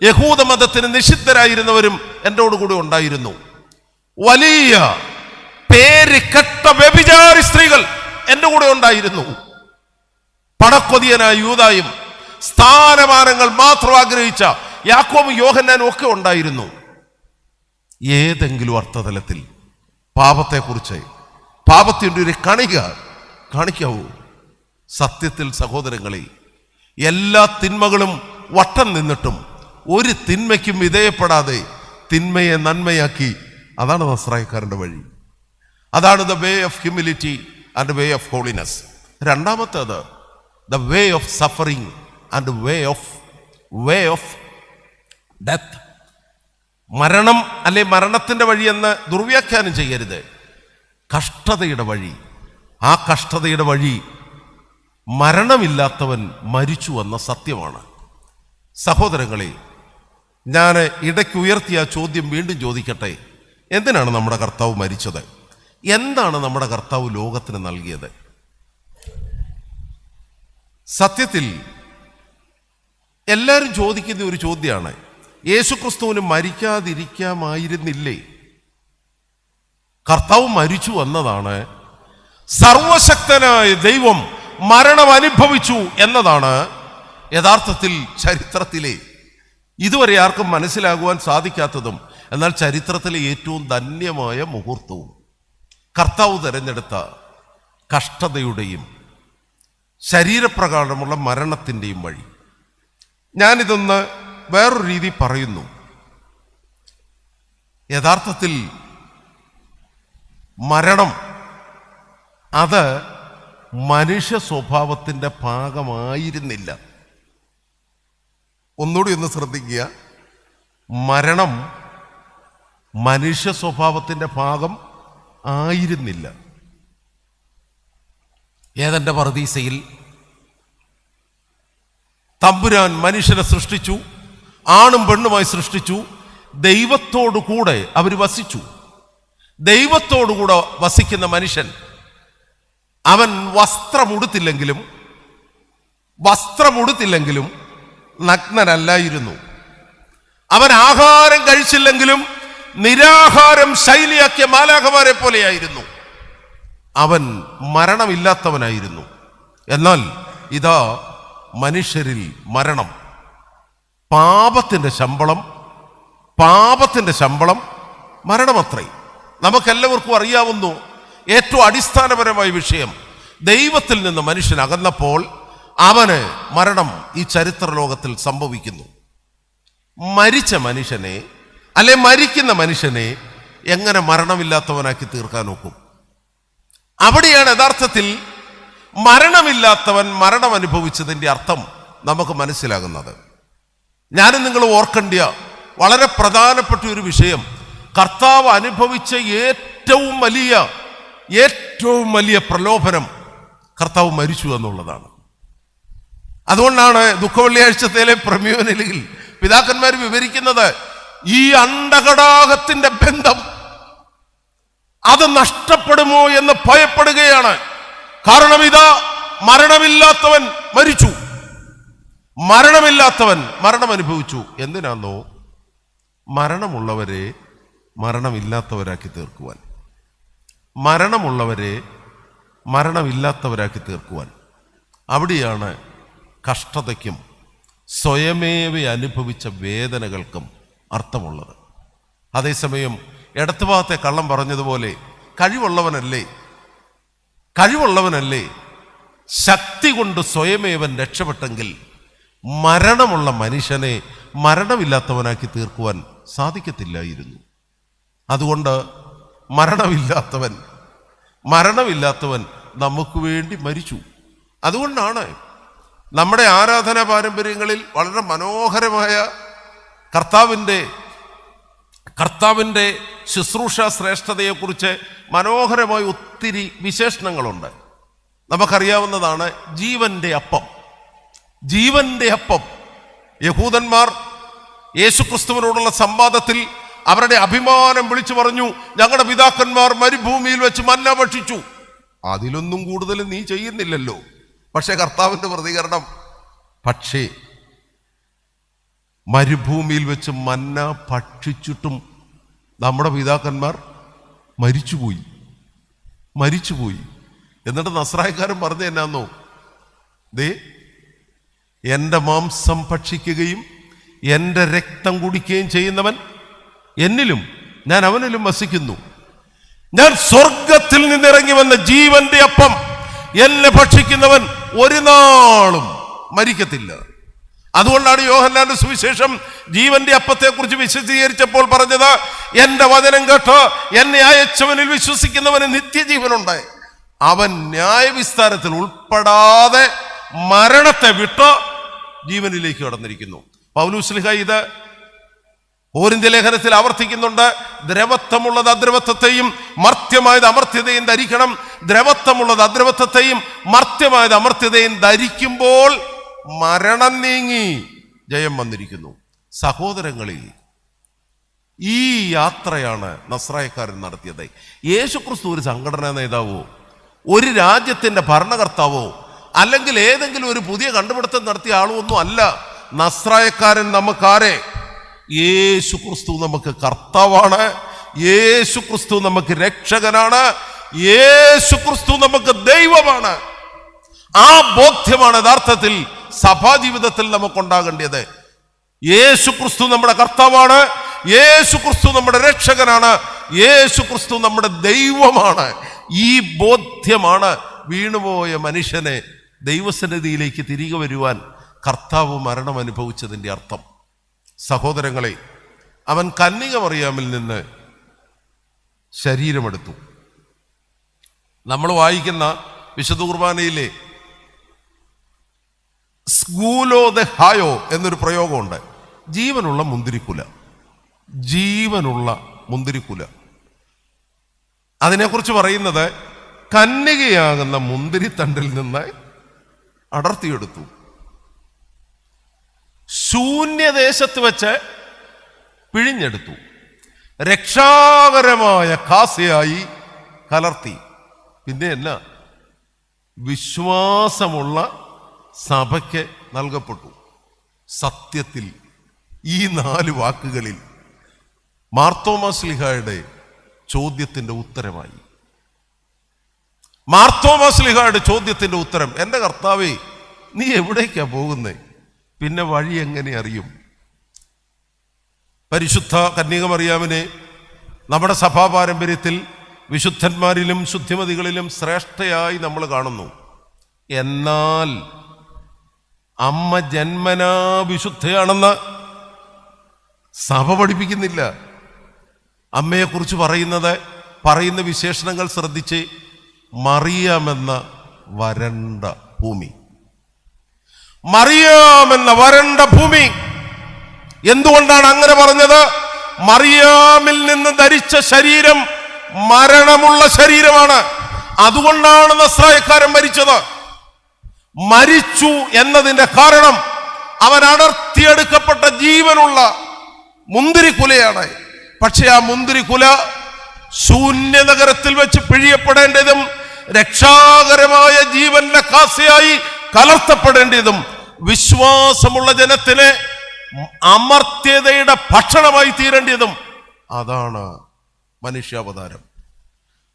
യഹൂദ മതത്തിന് നിഷിദ്ധരായിരുന്നവരും എന്നോടുകൂടി ഉണ്ടായിരുന്നു. വലിയ പേര് കെട്ട വ്യഭിചാരി സ്ത്രീകൾ എൻ്റെ കൂടെ ഉണ്ടായിരുന്നു. പണക്കൊതിയനായ യൂദായും സ്ഥാനമാനങ്ങൾ മാത്രം ആഗ്രഹിച്ച യാക്കോബും യോഹന്നാനും ഒക്കെ ഉണ്ടായിരുന്നു. ഏതെങ്കിലും അർത്ഥതലത്തിൽ പാപത്തെക്കുറിച്ച്, പാപത്തിൻ്റെ ഒരു കണിക കാണിക്കാവൂ? സത്യത്തിൽ സഹോദരങ്ങളെ, എല്ലാ തിന്മകളും വട്ടം നിന്നിട്ടും ഒരു തിന്മയ്ക്കും വിധേയപ്പെടാതെ തിന്മയെ നന്മയാക്കി. അതാണ് നസ്രായക്കാരൻ്റെ വഴി. അതാണ് the way of humility and way of holiness. രണ്ടാമത്തേത് the way of suffering and way of death. മരണം അല്ലെ മരണത്തിന്റെ വഴി എന്ന് ദുർവ്യാഖ്യാനം ചെയ്യരുത്. കഷ്ടതയുടെ വഴി. ആ കഷ്ടതയുടെ വഴി മരണമില്ലാത്തവൻ മരിച്ചു എന്ന സത്യമാണ്. സഹോദരങ്ങളെ, ഞാൻ ഇടയ്ക്ക് ഉയർത്തിയ ചോദ്യം വീണ്ടും ചോദിക്കട്ടെ. എന്തിനാണ് നമ്മുടെ കർത്താവ് മരിച്ചത്? എന്താണ് നമ്മുടെ കർത്താവ് ലോകത്തിന് നൽകിയത്? സത്യത്തിൽ എല്ലാവരും ചോദിക്കുന്ന ഒരു ചോദ്യമാണ്, യേശുക്രിസ്തുവിന് മരിക്കാതിരിക്കാമായിരുന്നില്ലേ? കർത്താവ് മരിച്ചു എന്നതാണ്, സർവശക്തനായ ദൈവം മരണം അനുഭവിച്ചു എന്നതാണ് യഥാർത്ഥത്തിൽ ചരിത്രത്തിലെ ഇതുവരെ ആർക്കും മനസ്സിലാകുവാൻ സാധിക്കാത്തതും എന്നാൽ ചരിത്രത്തിലെ ഏറ്റവും ധന്യമായ മുഹൂർത്തവും. കർത്താവ് തിരഞ്ഞെടുത്ത കഷ്ടതയുടെയും ശരീരപ്രകാരമുള്ള മരണത്തിൻ്റെയും വഴി. ഞാനിതൊന്ന് വേറൊരു രീതി പറയുന്നു. യഥാർത്ഥത്തിൽ മരണം അത് മനുഷ്യ സ്വഭാവത്തിൻ്റെ ഭാഗമായിരുന്നില്ല. ഒന്നുകൂടി ഒന്ന് ശ്രദ്ധിക്കുക. മരണം മനുഷ്യ സ്വഭാവത്തിൻ്റെ ഭാഗം ആയിരുന്നില്ല. ഏദന്റെ പറുദീസയിൽ തമ്പുരാൻ മനുഷ്യനെ സൃഷ്ടിച്ചു, ആണും പെണ്ണുമായി സൃഷ്ടിച്ചു. ദൈവത്തോടു കൂടെ അവർ വസിച്ചു. ദൈവത്തോടുകൂടെ വസിക്കുന്ന മനുഷ്യൻ അവൻ വസ്ത്രമുടുത്തില്ലെങ്കിലും നഗ്നനല്ലായിരുന്നു. അവൻ ആഹാരം കഴിച്ചില്ലെങ്കിലും നിരാഹാരം ശൈലിയാക്കിയ മാലാഖമാരെ പോലെയായിരുന്നു. അവൻ മരണമില്ലാത്തവനായിരുന്നു. എന്നാൽ ഇതാ മനുഷ്യരിൽ മരണം. പാപത്തിന്റെ ശമ്പളം മരണമത്രേ. നമുക്കെല്ലാവർക്കും അറിയാവുന്നു ഏറ്റവും അടിസ്ഥാനപരമായ വിഷയം. ദൈവത്തിൽ നിന്ന് മനുഷ്യൻ അകന്നപ്പോൾ അവന് മരണം ഈ ചരിത്ര ലോകത്തിൽ സംഭവിക്കുന്നു. മരിക്കുന്ന മനുഷ്യനെ എങ്ങനെ മരണമില്ലാത്തവനാക്കി തീർക്കാൻ നോക്കും? അവിടെയാണ് യഥാർത്ഥത്തിൽ മരണമില്ലാത്തവൻ മരണം അനുഭവിച്ചതിൻ്റെ അർത്ഥം നമുക്ക് മനസ്സിലാകുന്നത്. ഞാനും നിങ്ങൾ ഓർക്കേണ്ട വളരെ പ്രധാനപ്പെട്ട ഒരു വിഷയം, കർത്താവ് അനുഭവിച്ച ഏറ്റവും വലിയ പ്രലോഭനം കർത്താവ് മരിച്ചു എന്നുള്ളതാണ്. അതുകൊണ്ടാണ് ദുഃഖവെള്ളിയാഴ്ചത്തേലെ പ്രമേയനിലയിൽ പിതാക്കന്മാർ വിവരിക്കുന്നത്, ഈ അണ്ഡഘടാകത്തിന്റെ ബന്ധം അത് നഷ്ടപ്പെടുമോ എന്ന് ഭയപ്പെടുകയാണ്. കാരണം ഇതാ മരണമില്ലാത്തവൻ മരിച്ചു, മരണമില്ലാത്തവൻ മരണം അനുഭവിച്ചു. എന്തിനാന്നോ? മരണമുള്ളവരെ മരണമില്ലാത്തവരാക്കി തീർക്കുവാൻ, മരണമുള്ളവരെ മരണമില്ലാത്തവരാക്കി തീർക്കുവാൻ. അവിടെയാണ് കഷ്ടതയ്ക്കും സ്വയമേവ അനുഭവിച്ച വേദനകൾക്കും അർത്ഥമുള്ളത്. അതേസമയം ഇടത്തുഭാഗത്തെ കള്ളം പറഞ്ഞതുപോലെ കഴിവുള്ളവനല്ലേ ശക്തി കൊണ്ട് സ്വയമേവൻ രക്ഷപ്പെട്ടെങ്കിൽ മരണമുള്ള മനുഷ്യനെ മരണമില്ലാത്തവനാക്കി തീർക്കുവാൻ സാധിക്കത്തില്ലായിരുന്നു. അതുകൊണ്ട് മരണമില്ലാത്തവൻ നമുക്ക് വേണ്ടി മരിച്ചു. അതുകൊണ്ടാണ് നമ്മുടെ ആരാധനാ പാരമ്പര്യങ്ങളിൽ വളരെ മനോഹരമായ കർത്താവിൻ്റെ ശുശ്രൂഷ ശ്രേഷ്ഠതയെക്കുറിച്ച് മനോഹരമായ ഒത്തിരി വിശേഷണങ്ങളുണ്ട്. നമുക്കറിയാവുന്നതാണ് ജീവന്റെ അപ്പം. യഹൂദന്മാർ യേശുക്രിസ്തുവിനോടുള്ള സംവാദത്തിൽ അവരുടെ അഭിമാനം വിളിച്ചു പറഞ്ഞു, ഞങ്ങളുടെ പിതാക്കന്മാർ മരുഭൂമിയിൽ വെച്ച് മന്ന ഭക്ഷിച്ചു, അതിലൊന്നും കൂടുതൽ നീ ചെയ്യുന്നില്ലല്ലോ. പക്ഷെ കർത്താവിന്റെ പ്രതികരണം, പക്ഷേ മരുഭൂമിയിൽ വെച്ച് മന്ന ഭക്ഷിച്ചിട്ടും നമ്മുടെ പിതാക്കന്മാർ മരിച്ചുപോയി. എന്നിട്ട് നസ്രായക്കാരൻ പറഞ്ഞു എന്നാന്നോ, ദേ എൻ്റെ മാംസം ഭക്ഷിക്കുകയും എൻ്റെ രക്തം കുടിക്കുകയും ചെയ്യുന്നവൻ എന്നിലും ഞാൻ അവനിലും വസിക്കുന്നു. ഞാൻ സ്വർഗത്തിൽ നിന്നിറങ്ങി വന്ന ജീവന്റെ അപ്പം, എന്നെ ഭക്ഷിക്കുന്നവൻ ഒരു നാളും മരിക്കത്തില്ല. അതുകൊണ്ടാണ് യോഹന്നാന്റെ സുവിശേഷം ജീവന്റെ അപ്പത്തെക്കുറിച്ച് വിശദീകരിച്ചപ്പോൾ പറഞ്ഞത്, എന്റെ വചനം കേട്ട് എന്നെ അയച്ചവനിൽ വിശ്വസിക്കുന്നവന് നിത്യജീവനുണ്ട്. അവൻ ന്യായവിസ്താരത്തിൽ ഉൾപ്പെടാതെ മരണത്തെ വിട്ട് ജീവനിലേക്ക് കടന്നിരിക്കുന്നു. പൗലോസ് ശ്ലീഹ ഇത് കോരിന്ത്യ ലേഖനത്തിൽ ആവർത്തിക്കുന്നുണ്ട്, ദ്രവത്വമുള്ളത് അദ്രവത്വത്തെയും മർത്യമായത് അമർത്യതയും ധരിക്കണം. ദ്രവത്വമുള്ളത് അദ്രവത്വത്തെയും മർത്യമായത് അമർത്യതയും ധരിക്കുമ്പോൾ മരണം നീങ്ങി ജയം വന്നിരിക്കുന്നു. സഹോദരങ്ങളിൽ, ഈ യാത്രയാണ് നസ്രായക്കാരൻ നടത്തിയത്. യേശുക്രിസ്തു ഒരു സംഘടനാ നേതാവോ ഒരു രാജ്യത്തിന്റെ ഭരണകർത്താവോ അല്ലെങ്കിൽ ഏതെങ്കിലും ഒരു പുതിയ കണ്ടുപിടുത്തം നടത്തിയ ആളോ ഒന്നും അല്ല. നസ്രായക്കാരൻ നമുക്കാരെ? യേശുക്രിസ്തു നമുക്ക് കർത്താവാണ്, യേശുക്രിസ്തു നമുക്ക് രക്ഷകനാണ്, യേശുക്രിസ്തു നമുക്ക് ദൈവമാണ്. ആ ബോധ്യമാണ് യഥാർത്ഥത്തിൽ സഭാജീവിതത്തിൽ നമുക്കുണ്ടാകേണ്ടത്. യേശുക്രിസ്തു നമ്മുടെ കർത്താവാണ്, യേശുക്രിസ്തു നമ്മുടെ രക്ഷകനാണ്, യേശുക്രിസ്തു നമ്മുടെ ദൈവമാണ്. ഈ ബോധ്യമാണ് വീണുപോയ മനുഷ്യനെ ദൈവസന്നിധിയിലേക്ക് തിരികെ വരുവാൻ കർത്താവ് മരണം അനുഭവിച്ചതിൻ്റെ അർത്ഥം. സഹോദരങ്ങളെ, അവൻ കന്യക മറിയാമിൽ നിന്ന് ശരീരമെടുത്തു. നമ്മൾ വായിക്കുന്ന വിശുദ്ധ കുർബാനയിലെ സ്കൂലോ ദ ഹായോ എന്നൊരു പ്രയോഗമുണ്ട്. ജീവനുള്ള മുന്തിരിക്കുല, ജീവനുള്ള മുന്തിരിക്കുല. അതിനെക്കുറിച്ച് പറയുന്നത് കന്യകയാകുന്ന മുന്തിരിത്തണ്ടിൽ നിന്ന് അടർത്തിയെടുത്തു, ശൂന്യദേശത്ത് വെച്ച് പിഴിഞ്ഞെടുത്തു, രക്ഷാകരമായ കാസയായി കലർത്തി. പിന്നെ എന്നാ? വിശ്വാസമുള്ള സഭയ്ക്ക് നൽകപ്പെട്ടു. സത്യത്തിൽ ഈ 4 വാക്കുകളിൽ മാർത്തോമാ ശ്ലീഹായുടെ ചോദ്യത്തിന്റെ ഉത്തരമായി. മാർത്തോമാ ശ്ലീഹായുടെ ചോദ്യത്തിന്റെ ഉത്തരം, എൻ്റെ കർത്താവേ, നീ എവിടേക്കാ പോകുന്നേ? പിന്നെ വഴി എങ്ങനെ അറിയും? പരിശുദ്ധ കന്യക മറിയാമിനെ നമ്മുടെ സഭാ പാരമ്പര്യത്തിൽ വിശുദ്ധന്മാരിലും ശുദ്ധിമതികളിലും ശ്രേഷ്ഠയായി നമ്മൾ കാണുന്നു. എന്നാൽ അമ്മ ജന്മനാ വിശുദ്ധയാണെന്ന് സഭ പഠിപ്പിക്കുന്നില്ല. അമ്മയെക്കുറിച്ച് പറയുന്ന വിശേഷണങ്ങൾ ശ്രദ്ധിച്ച്, മറിയാമെന്ന വരണ്ട ഭൂമി, മറിയാമെന്ന വരണ്ട ഭൂമി. എന്തുകൊണ്ടാണ് അങ്ങനെ പറഞ്ഞത്? മറിയാമിൽ നിന്ന് ധരിച്ച ശരീരം മരണമുള്ള ശരീരമാണ്. അതുകൊണ്ടാണ് നസ്രായക്കാരൻ മരിച്ചത്. മരിച്ചു എന്നതിന്റെ കാരണം അവൻ അടർത്തിയെടുക്കപ്പെട്ട ജീവനുള്ള മുന്തിരിക്കുലയാണ്. പക്ഷെ ആ മുന്തിരിക്കുല ശൂന്യനഗരത്തിൽ വെച്ച് പിഴിയപ്പെടേണ്ടതും രക്ഷാകരമായ ജീവന്റെ കാസയായി കലർത്തപ്പെടേണ്ടതും വിശ്വാസമുള്ള ജനത്തിന് അമർത്യതയുടെ ഭക്ഷണമായി തീരേണ്ടതും അതാണ് മനുഷ്യാവതാരം.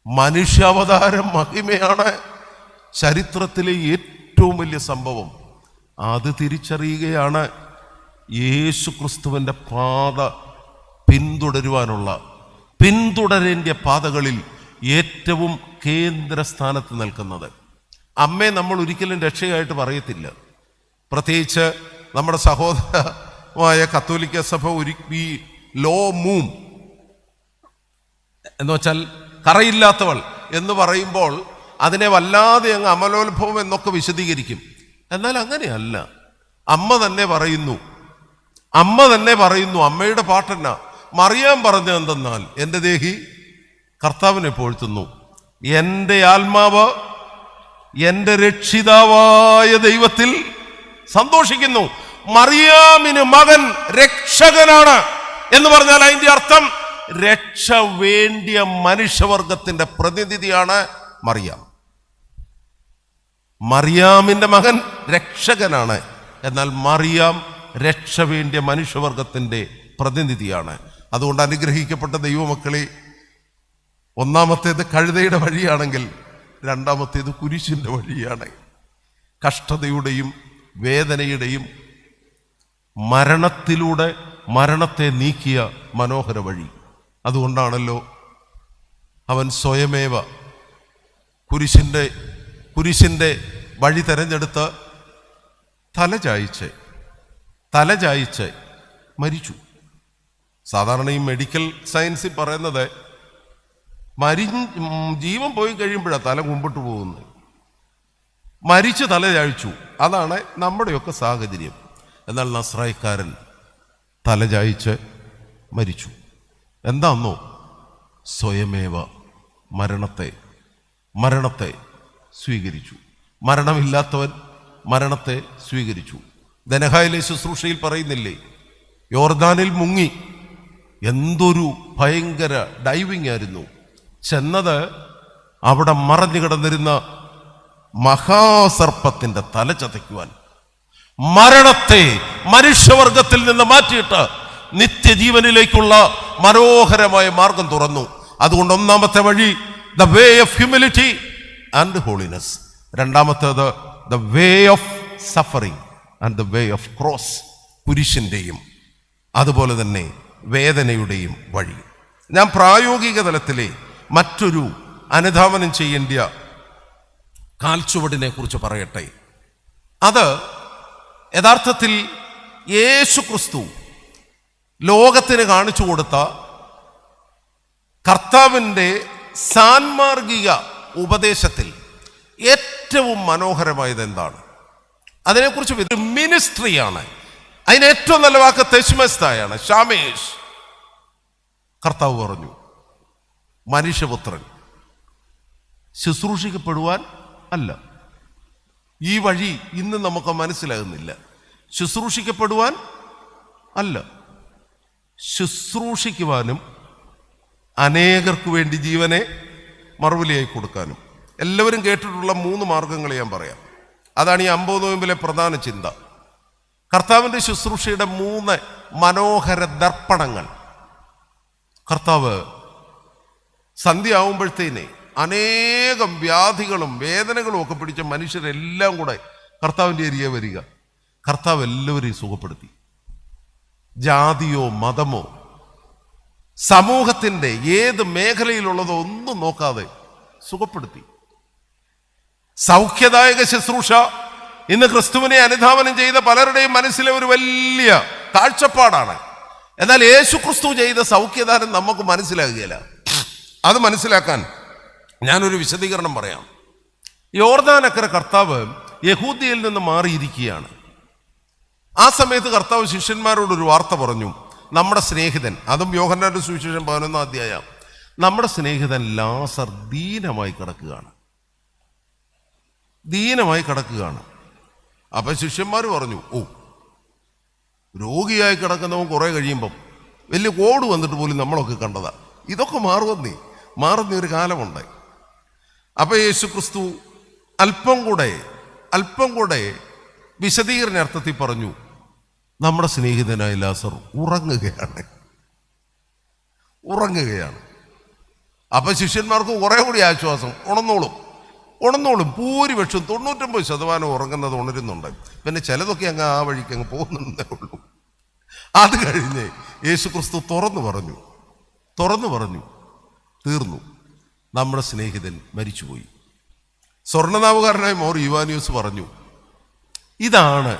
മനുഷ്യാവതാരം മഹിമയാണ്. ചരിത്രത്തിലെ ഏറ്റവും വലിയ സംഭവം. അത് തിരിച്ചറിയുകയാണ് യേശു ക്രിസ്തുവിൻ്റെ പാത പിന്തുടരേണ്ട പാതകളിൽ ഏറ്റവും കേന്ദ്രസ്ഥാനത്ത് നിൽക്കുന്നത്. അമ്മയെ നമ്മൾ ഒരിക്കലും രക്ഷയായിട്ട് പറയത്തില്ല. പ്രത്യേകിച്ച് നമ്മുടെ സഹോദരമായ കത്തോലിക്ക സഭ ഈ ലോ മൂം എന്ന് വെച്ചാൽ കറയില്ലാത്തവൾ എന്ന് പറയുമ്പോൾ അതിനെ വല്ലാതെ അങ്ങ് അമലോത്ഭവം എന്നൊക്കെ വിശദീകരിക്കും. എന്നാൽ അങ്ങനെയല്ല. അമ്മ തന്നെ പറയുന്നു, അമ്മയുടെ പാട്ടെന്നാ മറിയാൻ പറഞ്ഞത് എന്തെന്നാൽ, എൻ്റെ ദേഹി കർത്താവിനെ പുകഴ്ത്തുന്നു, എൻ്റെ ആത്മാവ് എൻ്റെ രക്ഷിതാവായ ദൈവത്തിൽ സന്തോഷിക്കുന്നു. മറിയാമിന് മകൻ രക്ഷകനാണ് എന്ന് പറഞ്ഞാൽ അതിന്റെ അർത്ഥം രക്ഷ വേണ്ടിയ മനുഷ്യവർഗത്തിന്റെ പ്രതിനിധിയാണ് മറിയാം. മറിയാമിന്റെ മകൻ രക്ഷകനാണ്, എന്നാൽ മറിയാം രക്ഷ വേണ്ടിയ മനുഷ്യവർഗത്തിന്റെ പ്രതിനിധിയാണ്. അതുകൊണ്ട് അനുഗ്രഹിക്കപ്പെട്ട ദൈവമക്കളെ, ഒന്നാമത്തേത് കഴുതയുടെ വഴിയാണെങ്കിൽ രണ്ടാമത്തേത് കുരിശിന്റെ വഴിയാണ്. കഷ്ടതയുടെയും വേദനയുടെയും മരണത്തിലൂടെ മരണത്തെ നീക്കിയ മനോഹര വഴി. അതുകൊണ്ടാണല്ലോ അവൻ സ്വയമേവ കുരിശിന്റെ വഴി തെരഞ്ഞെടുത്ത് തലചായിച്ച് മരിച്ചു. സാധാരണ ഈ മെഡിക്കൽ സയൻസിൽ പറയുന്നത് ജീവൻ പോയി കഴിയുമ്പോഴാണ് തല കുമ്പിട്ട് പോകുന്നത്. മരിച്ച് തലചായ്ച്ചു. അതാണ് നമ്മുടെയൊക്കെ സാഹചര്യം. എന്നാൽ നസ്രായക്കാരൻ തലചായ്ച്ച് മരിച്ചു. എന്താന്നോ? സ്വയമേവ മരണത്തെ സ്വീകരിച്ചു. മരണമില്ലാത്തവൻ മരണത്തെ സ്വീകരിച്ചു. ദനഹായിലെ ശുശ്രൂഷയിൽ പറയുന്നില്ലേ, യോർദാനിൽ മുങ്ങി. എന്തൊരു ഭയങ്കര ഡൈവിംഗ് ആയിരുന്നു. ചെന്നത് അവിടെ മറഞ്ഞു കിടന്നിരുന്ന മഹാസർപ്പത്തിന്റെ തല ചതയ്ക്കുവാൻ. മരണത്തെ മനുഷ്യവർഗത്തിൽ നിന്ന് മാറ്റിയിട്ട് നിത്യജീവനിലേക്കുള്ള മനോഹരമായ മാർഗം തുറന്നു. അതുകൊണ്ട് ഒന്നാമത്തെ വഴി the way of humility and holiness. രണ്ടാമത്തേത് the way of suffering and the way of cross, കുരിശിൻ്റെയും അതുപോലെ തന്നെ വേദനയുടെയും വഴി. ഞാൻ പ്രായോഗിക തലത്തിലെ മറ്റൊരു അനുധാവനം ചെയ്യേണ്ട കാൽച്ചുവടിനെ കുറിച്ച് പറയട്ടെ. അത് യഥാർത്ഥത്തിൽ യേശു ക്രിസ്തു ലോകത്തിന് കാണിച്ചു കൊടുത്ത കർത്താവിൻ്റെ സാൻമാർഗിക ഉപദേശത്തിൽ ഏറ്റവും മനോഹരമായത് എന്താണ്? അതിനെക്കുറിച്ച് മിനിസ്ട്രിയാണ്. അതിന് ഏറ്റവും നല്ല വാക്ക് തെശ്മസ്തായാണ്, ഷാമേഷ്. കർത്താവ് പറഞ്ഞു, മനുഷ്യപുത്രൻ ശുശ്രൂഷിക്കപ്പെടുവാൻ അല്ല. ഈ വഴി ഇന്ന് നമുക്ക് മനസ്സിലാകുന്നില്ല. ശുശ്രൂഷിക്കപ്പെടുവാൻ അല്ല, ശുശ്രൂഷിക്കുവാനും അനേകർക്ക് വേണ്ടി ജീവനെ മറുപടിയായി കൊടുക്കാനും. എല്ലാവരും കേട്ടിട്ടുള്ള 3 മാർഗങ്ങൾ ഞാൻ പറയാം. അതാണ് ഈ 50 നോയമ്പിലെ പ്രധാന ചിന്ത. കർത്താവിൻ്റെ ശുശ്രൂഷയുടെ 3 മനോഹര ദർപ്പണങ്ങൾ. കർത്താവ് സന്ധ്യയാവുമ്പോഴത്തേനെ അനേകം വ്യാധികളും വേദനകളും ഒക്കെ പിടിച്ച മനുഷ്യരെല്ലാം കൂടെ കർത്താവിൻ്റെ ഏരിയ വരിക. കർത്താവ് എല്ലാവരെയും സുഖപ്പെടുത്തി. ജാതിയോ മതമോ സമൂഹത്തിൻ്റെ ഏത് മേഖലയിലുള്ളതോ ഒന്നും നോക്കാതെ സുഖപ്പെടുത്തി. സൗഖ്യദായക ശുശ്രൂഷ ഇന്ന് ക്രിസ്തുവിനെ അനുധാവനം ചെയ്ത പലരുടെയും മനസ്സിലെ ഒരു വലിയ കാഴ്ചപ്പാടാണ്. എന്നാൽ യേശു ക്രിസ്തു ചെയ്ത സൗഖ്യദാനം നമുക്ക് മനസ്സിലാകുകയില്ല. അത് മനസ്സിലാക്കാൻ ഞാനൊരു വിശദീകരണം പറയാം. യോർദാനക്കര കർത്താവ് യഹൂദിയിൽ നിന്ന് മാറിയിരിക്കുകയാണ്. ആ സമയത്ത് കർത്താവ് ശിഷ്യന്മാരോടൊരു വാർത്ത പറഞ്ഞു. നമ്മുടെ സ്നേഹിതൻ, അതും യോഹന്നാന്റെ സുവിശേഷം 11-ാം അധ്യായം, നമ്മുടെ സ്നേഹിതൻ ലാസർ ദീനമായി കിടക്കുകയാണ്. അപ്പൊ ശിഷ്യന്മാർ പറഞ്ഞു, ഓ, രോഗിയായി കിടക്കുന്നവൻ കുറെ കഴിയുമ്പം വലിയ കോട് വന്നിട്ട് പോലും നമ്മളൊക്കെ കണ്ടതാ. ഇതൊക്കെ മാറുന്ന ഒരു കാലമുണ്ട്. അപ്പൊ യേശു ക്രിസ്തു അല്പം കൂടെ വിശദീകരണ അർത്ഥത്തിൽ പറഞ്ഞു, നമ്മുടെ സ്നേഹിതനായ ലാസർ ഉറങ്ങുകയാണ്. അപ്പൊ ശിഷ്യന്മാർക്ക് കുറെ കൂടി ആശ്വാസം. ഉണർന്നോളും. ഭൂരിപക്ഷം 99% ഉറങ്ങുന്നത് ഉണരുന്നുണ്ട്. പിന്നെ ചിലതൊക്കെ അങ്ങ് ആ വഴിക്ക് അങ്ങ് പോകുന്നതേ ഉള്ളൂ. അത് കഴിഞ്ഞ് യേശു ക്രിസ്തു തുറന്നു പറഞ്ഞു, തീർന്നു, നമ്മുടെ സ്നേഹിതൻ മരിച്ചുപോയി. സ്വർണ്ണനാവുകാരനായ മോർ യുവാനിയോസ് പറഞ്ഞു, ഇതാണ്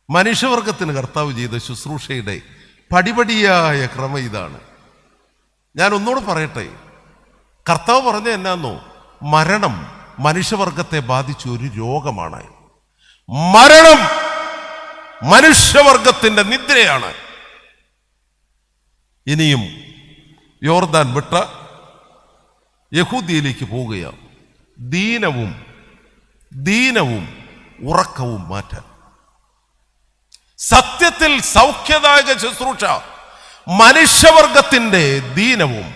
മനുഷ്യവർഗത്തിന് കർത്താവ് ചെയ്ത ശുശ്രൂഷയുടെ പടിപടിയായ ക്രമം. ഇതാണ്. ഞാൻ ഒന്നുകൂടെ പറയട്ടെ. കർത്താവ് പറഞ്ഞ എന്നാന്നോ? മരണം മനുഷ്യവർഗത്തെ ബാധിച്ച ഒരു രോഗമാണ്. മരണം മനുഷ്യവർഗത്തിന്റെ നിദ്രയാണ്. ഇനിയും യോർദാൻ വിട്ട യഹൂദിയയിലേക്ക് പോവുകയാണ്. ദീനവും ഉറക്കവും മാറ്റാൻ. സത്യത്തിൽ സൗഖ്യദായക ശുശ്രൂഷ മനുഷ്യവർഗത്തിന്റെ ദീനവും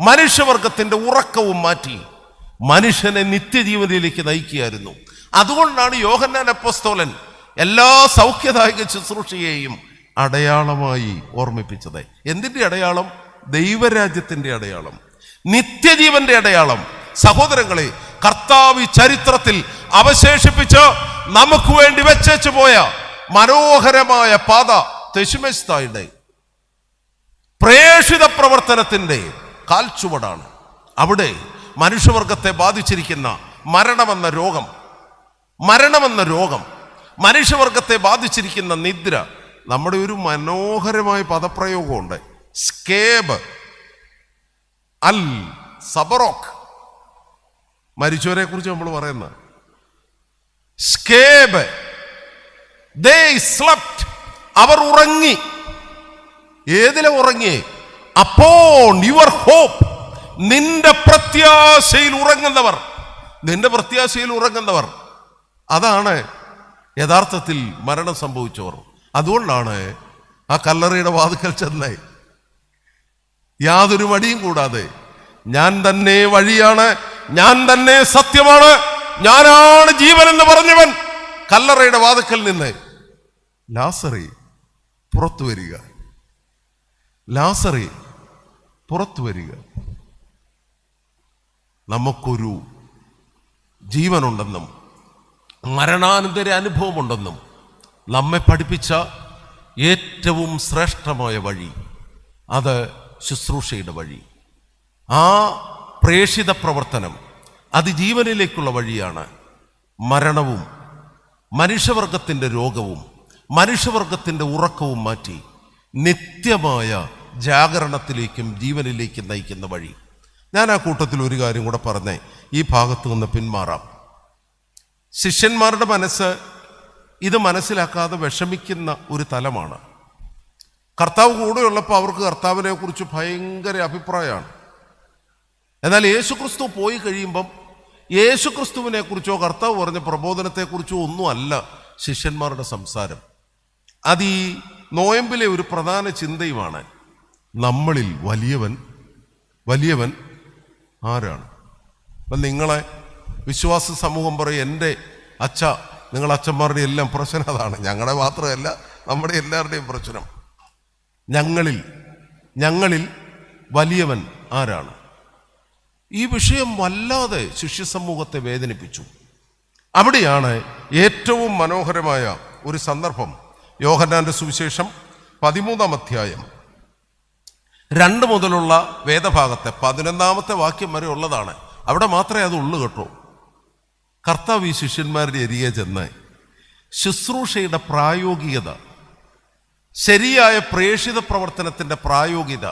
മനുഷ്യവർഗത്തിന്റെ ഉറക്കവും മാറ്റി മനുഷ്യനെ നിത്യജീവനിലേക്ക് നയിക്കുകയായിരുന്നു. അതുകൊണ്ടാണ് യോഹന്നാൻ അപ്പോസ്തലൻ എല്ലാ സൗഖ്യദായക ശുശ്രൂഷയെയും അടയാളമായി ഓർമ്മിപ്പിച്ചത്. എന്തിന്റെ അടയാളം? ദൈവരാജ്യത്തിന്റെ അടയാളം, നിത്യജീവന്റെ അടയാളം. സഹോദരങ്ങളെ, കർത്താവ് ചരിത്രത്തിൽ അവശേഷിപ്പിച്ച് നമുക്ക് വേണ്ടി വെച്ചു പോയ മനോഹരമായ പാത തെശുമെസ്തായുടെ പ്രേഷിത പ്രവർത്തനത്തിന്റെ കാൽച്ചുവടാണ്. അവിടെ മനുഷ്യവർഗത്തെ ബാധിച്ചിരിക്കുന്ന മരണമെന്ന രോഗം, മനുഷ്യവർഗത്തെ ബാധിച്ചിരിക്കുന്ന നിദ്ര. നമ്മുടെ ഒരു മനോഹരമായ പദപ്രയോഗമുണ്ട്, സ്കേബ് അൽ സബറോക്ക്. മരിച്ചവരെ കുറിച്ച് നമ്മൾ പറയുന്ന സ്കേബ്, they slept അവർ ഉറങ്ങി. ഏതിലെ ഉറങ്ങി? അപ്പോൺ യുവർ ഹോപ്പ്, നിന്റെ പ്രത്യാശയിൽ ഉറങ്ങുന്നവർ. നിന്റെ പ്രത്യാശയിൽ ഉറങ്ങുന്നവർ, അതാണ് യഥാർത്ഥത്തിൽ മരണം സംഭവിച്ചവർ. അതുകൊണ്ടാണ് ആ കല്ലറയുടെ വാതിക്കൽ ചെന്ന് യാതൊരു മടിയും കൂടാതെ, ഞാൻ തന്നെ വഴിയാണ്, ഞാൻ തന്നെ സത്യമാണ്, ഞാനാണ് ജീവൻ എന്ന് പറഞ്ഞവൻ കല്ലറയുടെ വാതിക്കൽ നിന്ന് ലാസറേ പുറത്തു വരിക, ലാസറേ പുറത്തു വരിക. നമുക്കൊരു ജീവനുണ്ടെന്നും മരണാനന്തര അനുഭവമുണ്ടെന്നും നമ്മെ പഠിപ്പിച്ച ഏറ്റവും ശ്രേഷ്ഠമായ വഴി അത് ശുശ്രൂഷയുടെ വഴി. ആ പ്രേഷിത പ്രവർത്തനം അത് ജീവനിലേക്കുള്ള വഴിയാണ്. മരണവും മനുഷ്യവർഗത്തിൻ്റെ രോഗവും മനുഷ്യവർഗത്തിൻ്റെ ഉറക്കവും മാറ്റി നിത്യമായ ജാഗരണത്തിലേക്കും ജീവനിലേക്കും നയിക്കുന്ന വഴി. ഞാൻ ആ കൂട്ടത്തിൽ ഒരു കാര്യം കൂടെ പറഞ്ഞേ, ഈ ഭാഗത്ത് നിന്ന് പിന്മാറാം. ശിഷ്യന്മാരുടെ മനസ്സ് ഇത് മനസ്സിലാക്കാതെ വിഷമിക്കുന്ന ഒരു തലമാണ്. കർത്താവ് കൂടെയുള്ളപ്പോൾ അവർക്ക് കർത്താവിനെ കുറിച്ച് ഭയങ്കര അഭിപ്രായമാണ്. എന്നാൽ യേശുക്രിസ്തു പോയി കഴിയുമ്പം യേശുക്രിസ്തുവിനെ കുറിച്ചോ കർത്താവ് പറഞ്ഞ പ്രബോധനത്തെക്കുറിച്ചോ ഒന്നുമല്ല ശിഷ്യന്മാരുടെ സംസാരം. അത് ഈ നോയമ്പിലെ ഒരു പ്രധാന ചിന്തയുമാണ്. നമ്മളിൽ വലിയവൻ ആരാണ്? അപ്പം നിങ്ങളെ വിശ്വാസ സമൂഹം പറയും, എൻ്റെ അച്ഛ, നിങ്ങളെ അച്ഛന്മാരുടെ എല്ലാം പ്രശ്നം അതാണ്. ഞങ്ങളുടെ മാത്രമല്ല, നമ്മുടെ എല്ലാവരുടെയും പ്രശ്നം. ഞങ്ങളിൽ വലിയവൻ ആരാണ്? ഈ വിഷയം വല്ലാതെ ശിഷ്യ സമൂഹത്തെ വേദനിപ്പിച്ചു. അവിടെയാണ് ഏറ്റവും മനോഹരമായ ഒരു സന്ദർഭം. യോഹന്നാന്റെ സുവിശേഷം 13-ാം അധ്യായം 2 മുതലുള്ള വേദഭാഗത്തെ 11-ാമത്തെ വാക്യം വരെ ഉള്ളതാണ്. അവിടെ മാത്രമേ അത് ഉള്ളു കേട്ടോ. കർത്താവ് ഈ ശിഷ്യന്മാരുടെ അരികെ ചെന്ന് ശുശ്രൂഷയുടെ പ്രായോഗികത, ശരിയായ പ്രേഷിത പ്രവർത്തനത്തിൻ്റെ പ്രായോഗികത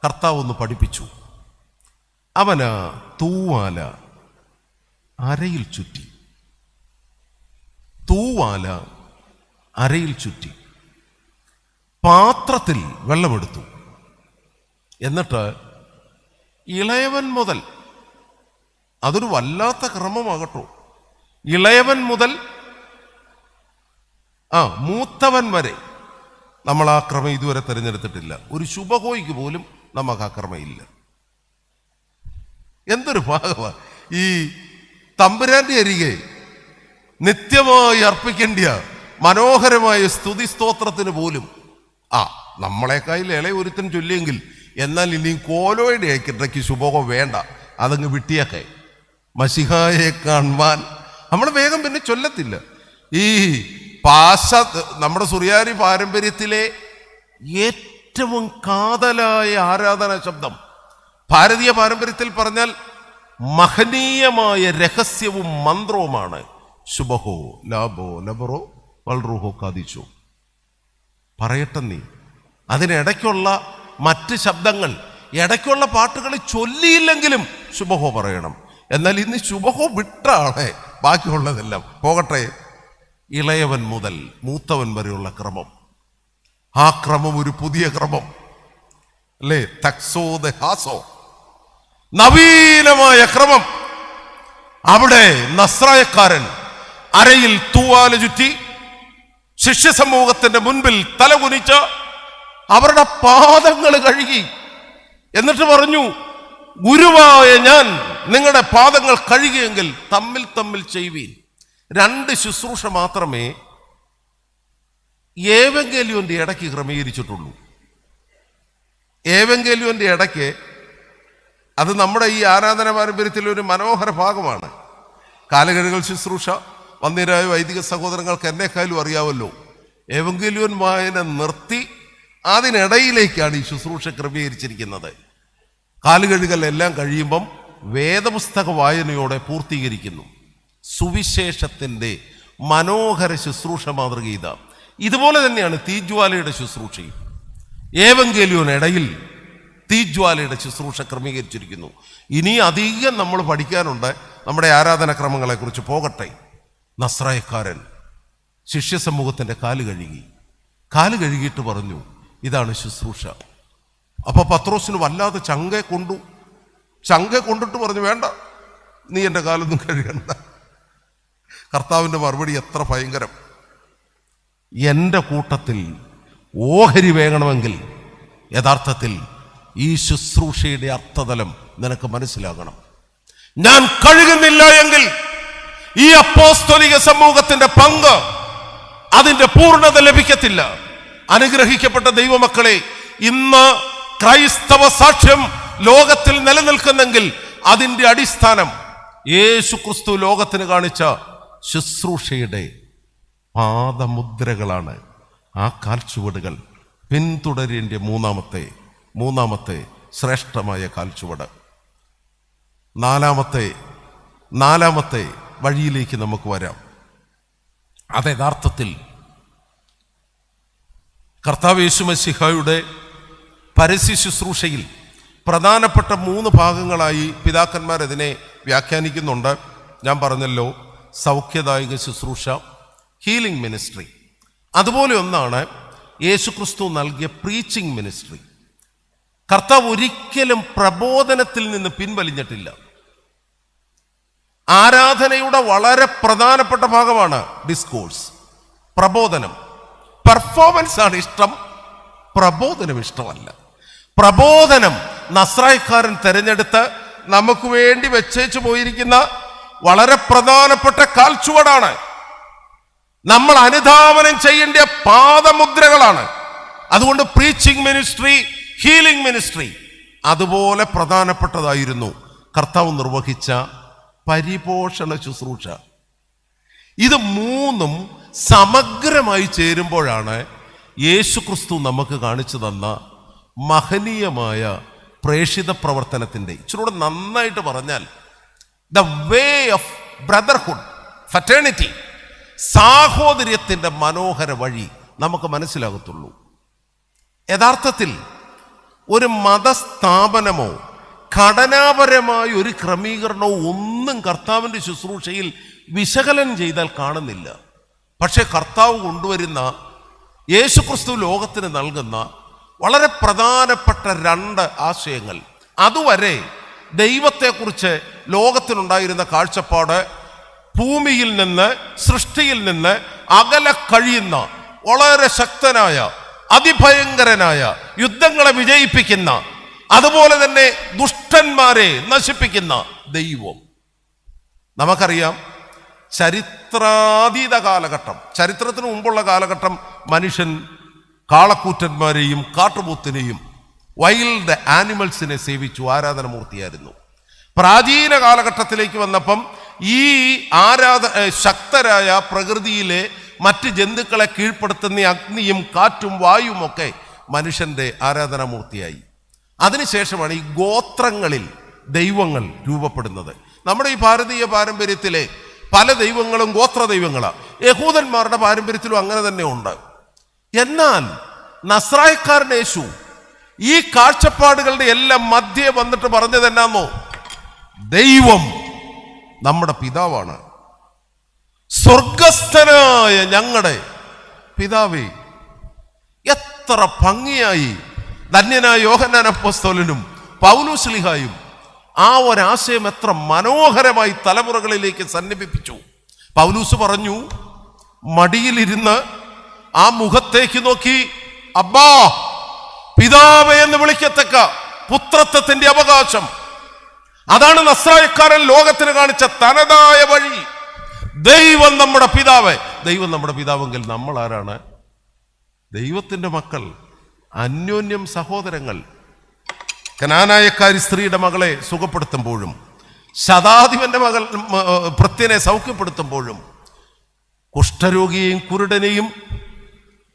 കർത്താവ് ഒന്ന് പഠിപ്പിച്ചു. അവന് തൂവാല അരയിൽ ചുറ്റി, പാത്രത്തിൽ വെള്ളമെടുത്തു. എന്നിട്ട് ഇളയവൻ മുതൽ, അതൊരു വല്ലാത്ത ക്രമമാകട്ടോ, ഇളയവൻ മുതൽ മൂത്തവൻ വരെ നമ്മൾ ആ ക്രമം ഇതുവരെ തിരഞ്ഞെടുത്തിട്ടില്ല. ഒരു ശുഭഹോയ്ക്ക് പോലും നമുക്ക് ആ ക്രമം ഇല്ല. എന്തൊരു ഭാഗമാണ് ഈ തമ്പുരാന്റെ അരികെ നിത്യമായി അർപ്പിക്കേണ്ടിയ മനോഹരമായ സ്തുതി സ്തോത്രത്തിന് പോലും നമ്മളെക്കായിൽ ഇളയ ഒരുത്തൻ ചൊല്ലിയെങ്കിൽ, എന്നാൽ ഇനിയും കോലോയുടെ ആയിക്കിട്ടയ്ക്ക് ശുഭഹോ വേണ്ട, അതങ്ങ് വിട്ടിയൊക്കെ മശിഹായെ കാണുവാൻ നമ്മൾ വേഗം പിന്നെ ചൊല്ലത്തില്ല. ഈ നമ്മുടെ സുറിയാനി പാരമ്പര്യത്തിലെ ഏറ്റവും കാതലായ ആരാധനാ ശബ്ദം, ഭാരതീയ പാരമ്പര്യത്തിൽ പറഞ്ഞാൽ മഹനീയമായ രഹസ്യവും മന്ത്രവുമാണ് ശുഭഹോ ലാബോ ലബറോ വൽറുഹോ കാദിച്ചോ. പറയട്ടെ നീ, അതിനിടയ്ക്കുള്ള മറ്റ് ശബ്ദങ്ങൾ, ഇടയ്ക്കുള്ള പാട്ടുകൾ ചൊല്ലിയില്ലെങ്കിലും ശുഭഹോ പറയണം. എന്നാൽ ഇന്ന് ശുഭഹോ വിട്ടാണ് ബാക്കിയുള്ളതെല്ലാം. പോകട്ടെ, ഇളയവൻ മുതൽ മൂത്തവൻ വരെയുള്ള ക്രമം, ആ ക്രമം ഒരു പുതിയ ക്രമം അല്ലേ? തക്സോ ദഹാസോ, നവീനമായ ക്രമം. അവിടെ നസ്രായക്കാരൻ അരയിൽ തൂവാല ചുറ്റി ശിഷ്യ സമൂഹത്തിന്റെ മുൻപിൽ തലകുനിച്ച് അവരുടെ പാദങ്ങൾ കഴുകി. എന്നിട്ട് പറഞ്ഞു, ഗുരുവായ ഞാൻ നിങ്ങളുടെ പാദങ്ങൾ കഴുകിയെങ്കിൽ തമ്മിൽ ചെയ്യുവീൻ. 2 ശുശ്രൂഷ മാത്രമേ ഏവങ്കേലിയോന്റെ ഇടയ്ക്ക് ക്രമീകരിച്ചിട്ടുള്ളൂ. ഏവങ്കേലിയോന്റെ ഇടയ്ക്ക്, അത് നമ്മുടെ ഈ ആരാധന പാരമ്പര്യത്തിലെ ഒരു മനോഹര ഭാഗമാണ്. കാലുകഴുകൽ ശുശ്രൂഷ വന്യരായ വൈദിക സഹോദരങ്ങൾക്ക് എന്നെക്കാളും അറിയാമല്ലോ. ഏവങ്കേലിയോൻ വായന നിർത്തി അതിനിടയിലേക്കാണ് ഈ ശുശ്രൂഷ ക്രമീകരിച്ചിരിക്കുന്നത്. കാലുകഴുകൽ എല്ലാം കഴിയുമ്പം വേദപുസ്തക വായനയോടെ പൂർത്തീകരിക്കുന്നു. സുവിശേഷത്തിൻ്റെ മനോഹര ശുശ്രൂഷ മാതൃകീത. ഇതുപോലെ തന്നെയാണ് തീജ്വാലയുടെ ശുശ്രൂഷയും. ഏവങ്കേലിയോൻ ഇടയിൽ തീജ്വാലയുടെ ശുശ്രൂഷ ക്രമീകരിച്ചിരിക്കുന്നു. ഇനി അധികം നമ്മൾ പഠിക്കാനുണ്ട് നമ്മുടെ ആരാധനാക്രമങ്ങളെക്കുറിച്ച്. പോകട്ടെ, നസ്രായക്കാരൻ ശിഷ്യ സമൂഹത്തിൻ്റെ കാല് കഴുകി. കാല് കഴുകിയിട്ട് പറഞ്ഞു, ഇതാണ് ശുശ്രൂഷ. അപ്പോൾ പത്രോസിന് വല്ലാതെ ചങ്കെ കൊണ്ടിട്ട് പറഞ്ഞു, വേണ്ട, നീ എൻ്റെ കാലൊന്നും കഴുകണ്ട. കർത്താവിൻ്റെ മറുപടി എത്ര ഭയങ്കരം! എൻ്റെ കൂട്ടത്തിൽ ഓഹരി വേണമെങ്കിൽ യഥാർത്ഥത്തിൽ ഈ ശുശ്രൂഷയുടെ അർത്ഥതലം നിനക്ക് മനസ്സിലാകണം. ഞാൻ കഴുകുന്നില്ല എങ്കിൽ ഈ അപ്പോസ്തലിക സമൂഹത്തിന്റെ പങ്ക് അതിന്റെ പൂർണ്ണത ലഭിക്കത്തില്ല. അനുഗ്രഹിക്കപ്പെട്ട ദൈവമക്കളെ, ഇന്ന് ക്രൈസ്തവ സാക്ഷ്യം ലോകത്തിൽ നിലനിൽക്കുന്നെങ്കിൽ അതിന്റെ അടിസ്ഥാനം യേശു ക്രിസ്തു ലോകത്തിന് കാണിച്ച ശുശ്രൂഷയുടെ പാദമുദ്രകളാണ്. ആ കാൽച്ചുവടുകൾ പിന്തുടരേണ്ട മൂന്നാമത്തെ ശ്രേഷ്ഠമായ കാൽച്ചുവട്. നാലാമത്തെ വഴിയിലേക്ക് നമുക്ക് വരാം. അത് യഥാർത്ഥത്തിൽ കർത്താവ് യേശു മശിഹായുടെ പരസ്യ ശുശ്രൂഷയിൽ പ്രധാനപ്പെട്ട 3 ഭാഗങ്ങളായി പിതാക്കന്മാർ ഇതിനെ വ്യാഖ്യാനിക്കുന്നുണ്ട്. ഞാൻ പറഞ്ഞല്ലോ, സൗഖ്യദായക ശുശ്രൂഷ, ഹീലിംഗ് മിനിസ്ട്രി. അതുപോലെ ഒന്നാണ് യേശുക്രിസ്തു നൽകിയ പ്രീച്ചിങ് മിനിസ്ട്രി. കർത്താവ് ഒരിക്കലും പ്രബോധനത്തിൽ നിന്ന് പിൻവലിഞ്ഞിട്ടില്ല. ആരാധനയുടെ വളരെ പ്രധാനപ്പെട്ട ഭാഗമാണ് ഡിസ്കോഴ്സ്, പ്രബോധനം. പെർഫോമൻസ് ആണ് ഇഷ്ടം, പ്രബോധനം ഇഷ്ടമല്ല. പ്രബോധനം നസ്രായക്കാരൻ തെരഞ്ഞെടുത്ത് നമുക്ക് വേണ്ടി വെച്ചേച്ചു പോയിരിക്കുന്ന വളരെ പ്രധാനപ്പെട്ട കാൽച്ചുവടാണ്. നമ്മൾ അനുധാവനം ചെയ്യേണ്ട പാദമുദ്രകളാണ്. അതുകൊണ്ട് പ്രീച്ചിങ് മിനിസ്ട്രി, ഹീലിംഗ് മിനിസ്ട്രി അതുപോലെ പ്രധാനപ്പെട്ടതായിരുന്നു കർത്താവ് നിർവഹിച്ച പരിപോഷണ ശുശ്രൂഷ. ഇത് 3 സമഗ്രമായി ചേരുമ്പോഴാണ് യേശു ക്രിസ്തു നമുക്ക് കാണിച്ചു തന്ന മഹനീയമായ പ്രേഷിത പ്രവർത്തനത്തിൻ്റെ, ഇച്ചിരൂടെ നന്നായിട്ട് പറഞ്ഞാൽ ദ വേ ഓഫ് ബ്രദർഹുഡ്, ഫറ്റേണിറ്റി, സാഹോദര്യത്തിൻ്റെ മനോഹര വഴി നമുക്ക് മനസ്സിലാകത്തുള്ളൂ. യഥാർത്ഥത്തിൽ ഒരു മതസ്ഥാപനമോ ഘടനാപരമായ ഒരു ക്രമീകരണമോ ഒന്നും കർത്താവിൻ്റെ ശുശ്രൂഷയിൽ വിശകലനം ചെയ്താൽ കാണുന്നില്ല. പക്ഷേ കർത്താവ് കൊണ്ടുവരുന്ന, യേശുക്രിസ്തു ലോകത്തിന് നൽകുന്ന വളരെ പ്രധാനപ്പെട്ട 2 ആശയങ്ങൾ, അതുവരെ ദൈവത്തെക്കുറിച്ച് ലോകത്തിനുണ്ടായിരുന്ന കാഴ്ചപ്പാട് ഭൂമിയിൽ നിന്ന്, സൃഷ്ടിയിൽ നിന്ന് അകലെ കഴിയുന്ന, വളരെ ശക്തനായ, അതിഭയങ്കരനായ, യുദ്ധങ്ങളെ വിജയിപ്പിക്കുന്ന, അതുപോലെ തന്നെ ദുഷ്ടന്മാരെ നശിപ്പിക്കുന്ന ദൈവം. നമുക്കറിയാം, ചരിത്രാതീത കാലഘട്ടം, ചരിത്രത്തിന് മുമ്പുള്ള കാലഘട്ടം, മനുഷ്യൻ കാളക്കൂറ്റന്മാരെയും കാട്ടുപോത്തിനെയും വൈൽഡ് ആനിമൽസിനെ സേവിച്ചു ആരാധനമൂർത്തിയായിരുന്നു. പ്രാചീന കാലഘട്ടത്തിലേക്ക് വന്നപ്പം ഈ ശക്തരായ പ്രകൃതിയിലെ മറ്റ് ജന്തുക്കളെ കീഴ്പ്പെടുത്തുന്ന അഗ്നിയും കാറ്റും വായുവും ഒക്കെ മനുഷ്യന്റെ ആരാധനാമൂർത്തിയായി. അതിനുശേഷമാണ് ഈ ഗോത്രങ്ങളിൽ ദൈവങ്ങൾ രൂപപ്പെടുന്നത്. നമ്മുടെ ഈ ഭാരതീയ പാരമ്പര്യത്തിലെ പല ദൈവങ്ങളും ഗോത്ര ദൈവങ്ങളാണ്. യഹൂദന്മാരുടെ പാരമ്പര്യത്തിലും അങ്ങനെ തന്നെ ഉണ്ട്. എന്നാൽ നസ്രായക്കാരൻ യേശു ഈ കാഴ്ചപ്പാടുകളുടെ എല്ലാം മധ്യേ വന്നിട്ട് പറഞ്ഞത് എന്നാന്നോ? ദൈവം നമ്മുടെ പിതാവാണ്, സ്വർഗസ്ഥനായ ഞങ്ങളുടെ പിതാവേ. എത്ര ഭംഗിയായി ധന്യനായ യോഹന്നാൻ അപ്പോസ്തലനും പൗലോസ് ശ്ലീഹായും ആ ഒരാശയം എത്ര മനോഹരമായി തലമുറകളിലേക്ക് സന്നിപിപ്പിച്ചു. പൗലോസ് പറഞ്ഞു, മടിയിലിരുന്ന് ആ മുഖത്തേക്ക് നോക്കി അബ്ബാ, പിതാവേ എന്ന് വിളിക്കത്തക്ക പുത്രത്വത്തിന്റെ അവകാശം. അതാണ് നസ്രായക്കാരൻ ലോകത്തിന് കാണിച്ച തനതായ വഴി. ദൈവം നമ്മുടെ പിതാവ്. ദൈവം നമ്മുടെ പിതാവെങ്കിൽ നമ്മൾ ആരാണ്? ദൈവത്തിന്റെ മക്കൾ, അന്യോന്യം സഹോദരങ്ങൾ. കനാനായക്കാരി സ്ത്രീയുടെ മകളെ സുഖപ്പെടുത്തുമ്പോഴും, ശതാധിപന്റെ മകൾ ഭൃത്യനെ സൗഖ്യപ്പെടുത്തുമ്പോഴും, കുഷ്ഠരോഗിയെയും കുരുടനെയും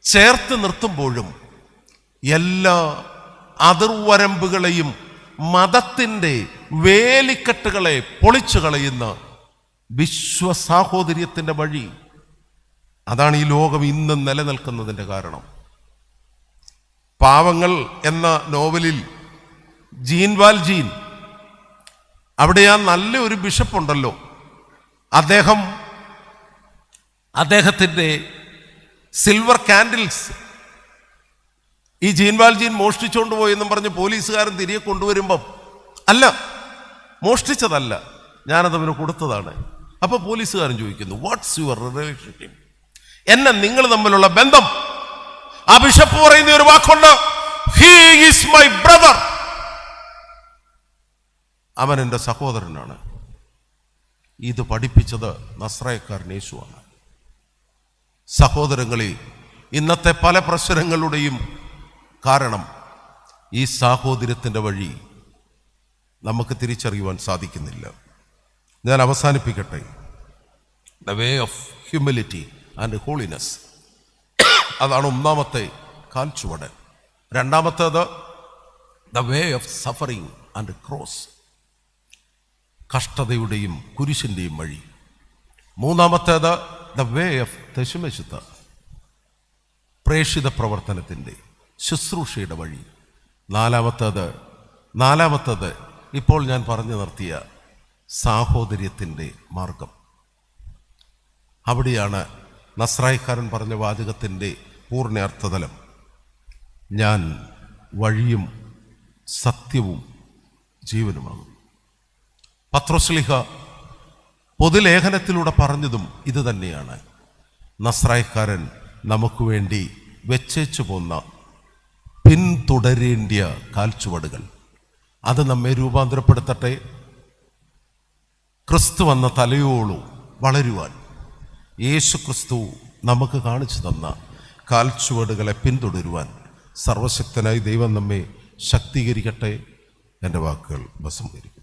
ചേർത്ത് നിർത്തുമ്പോഴും, എല്ലാ അതിർവരമ്പുകളെയും മതത്തിൻ്റെ വേലിക്കെട്ടുകളെ പൊളിച്ചു കളയുന്ന വിശ്വസാഹോദര്യത്തിൻ്റെ വഴി. അതാണ് ഈ ലോകം ഇന്നും നിലനിൽക്കുന്നതിൻ്റെ കാരണം. പാവങ്ങൾ എന്ന നോവലിൽ ജീൻ വാൽജീൻ, അവിടെ ആ നല്ല ഒരു ബിഷപ്പുണ്ടല്ലോ, അദ്ദേഹത്തിൻ്റെ സിൽവർ കാൻഡിൽസ് ഈ ജീൻ മോഷ്ടിച്ചുകൊണ്ട് പോയെന്നും പറഞ്ഞ് പോലീസുകാരൻ തിരികെ കൊണ്ടുവരുമ്പം അല്ല, മോഷ്ടിച്ചതല്ല, ഞാനത് അവന് കൊടുത്തതാണ്. അപ്പൊ പോലീസുകാരൻ ചോദിക്കുന്നു, വാട്ട്സ് യുവർ റിലേഷൻഷിപ്പ്? എന്നെ നിങ്ങൾ തമ്മിലുള്ള ബന്ധം. ആ ബിഷപ്പ് പറയുന്ന ഒരു വാക്കുണ്ട്, ഹീ ഈസ് മൈ ബ്രദർ. അവൻ എൻ്റെ സഹോദരനാണ്. ഇത് പഠിപ്പിച്ചത് നസ്രായക്കാരൻ യേശുവാണ്. സഹോദരങ്ങളെ, ഇന്നത്തെ പല പ്രശ്നങ്ങളുടെയും കാരണം ഈ സാഹോദര്യത്തിൻ്റെ വഴി നമുക്ക് തിരിച്ചറിയുവാൻ സാധിക്കുന്നില്ല. ഞാൻ അവസാനിപ്പിക്കട്ടെ. The way of humility and holiness, അതാണ് ഒന്നാമത്തെ കാൽച്ചുവട്. രണ്ടാമത്തേത് the way of suffering and cross, കഷ്ടതയുടെയും കുരിശിൻ്റെയും വഴി. മൂന്നാമത്തേത് ദ വേ ഓഫ് ദശമശുദ്ധ, പ്രേക്ഷിത പ്രവർത്തനത്തിൻ്റെ ശുശ്രൂഷയുടെ വഴി. നാലാമത്തേത് ഇപ്പോൾ ഞാൻ പറഞ്ഞു നിർത്തിയ സാഹോദര്യത്തിൻ്റെ മാർഗം. അവിടെയാണ് നസ്രായിക്കാരൻ പറഞ്ഞ വാചകത്തിൻ്റെ പൂർണ്ണ അർത്ഥതലം. ഞാൻ വഴിയും സത്യവും ജീവനുമാകും. പത്രോസ്ലീഹ പൊതുലേഖനത്തിലൂടെ പറഞ്ഞതും ഇത് തന്നെയാണ്. നസ്രായിക്കാരൻ നമുക്ക് വേണ്ടി വെച്ചേച്ചു പോന്ന പിന്തുടരേണ്ടിയ കാൽച്ചുവടുകൾ, അത് നമ്മെ രൂപാന്തരപ്പെടുത്തട്ടെ. ക്രിസ്തു വന്ന തലയോളു വളരുവാൻ യേശു ക്രിസ്തു നമുക്ക് കാണിച്ചു തന്ന കാൽച്ചുവടുകളെ പിന്തുടരുവാൻ സർവശക്തനായി ദൈവം നമ്മെ ശക്തീകരിക്കട്ടെ. എൻ്റെ വാക്കുകൾ ഉപസംഹരിക്കും.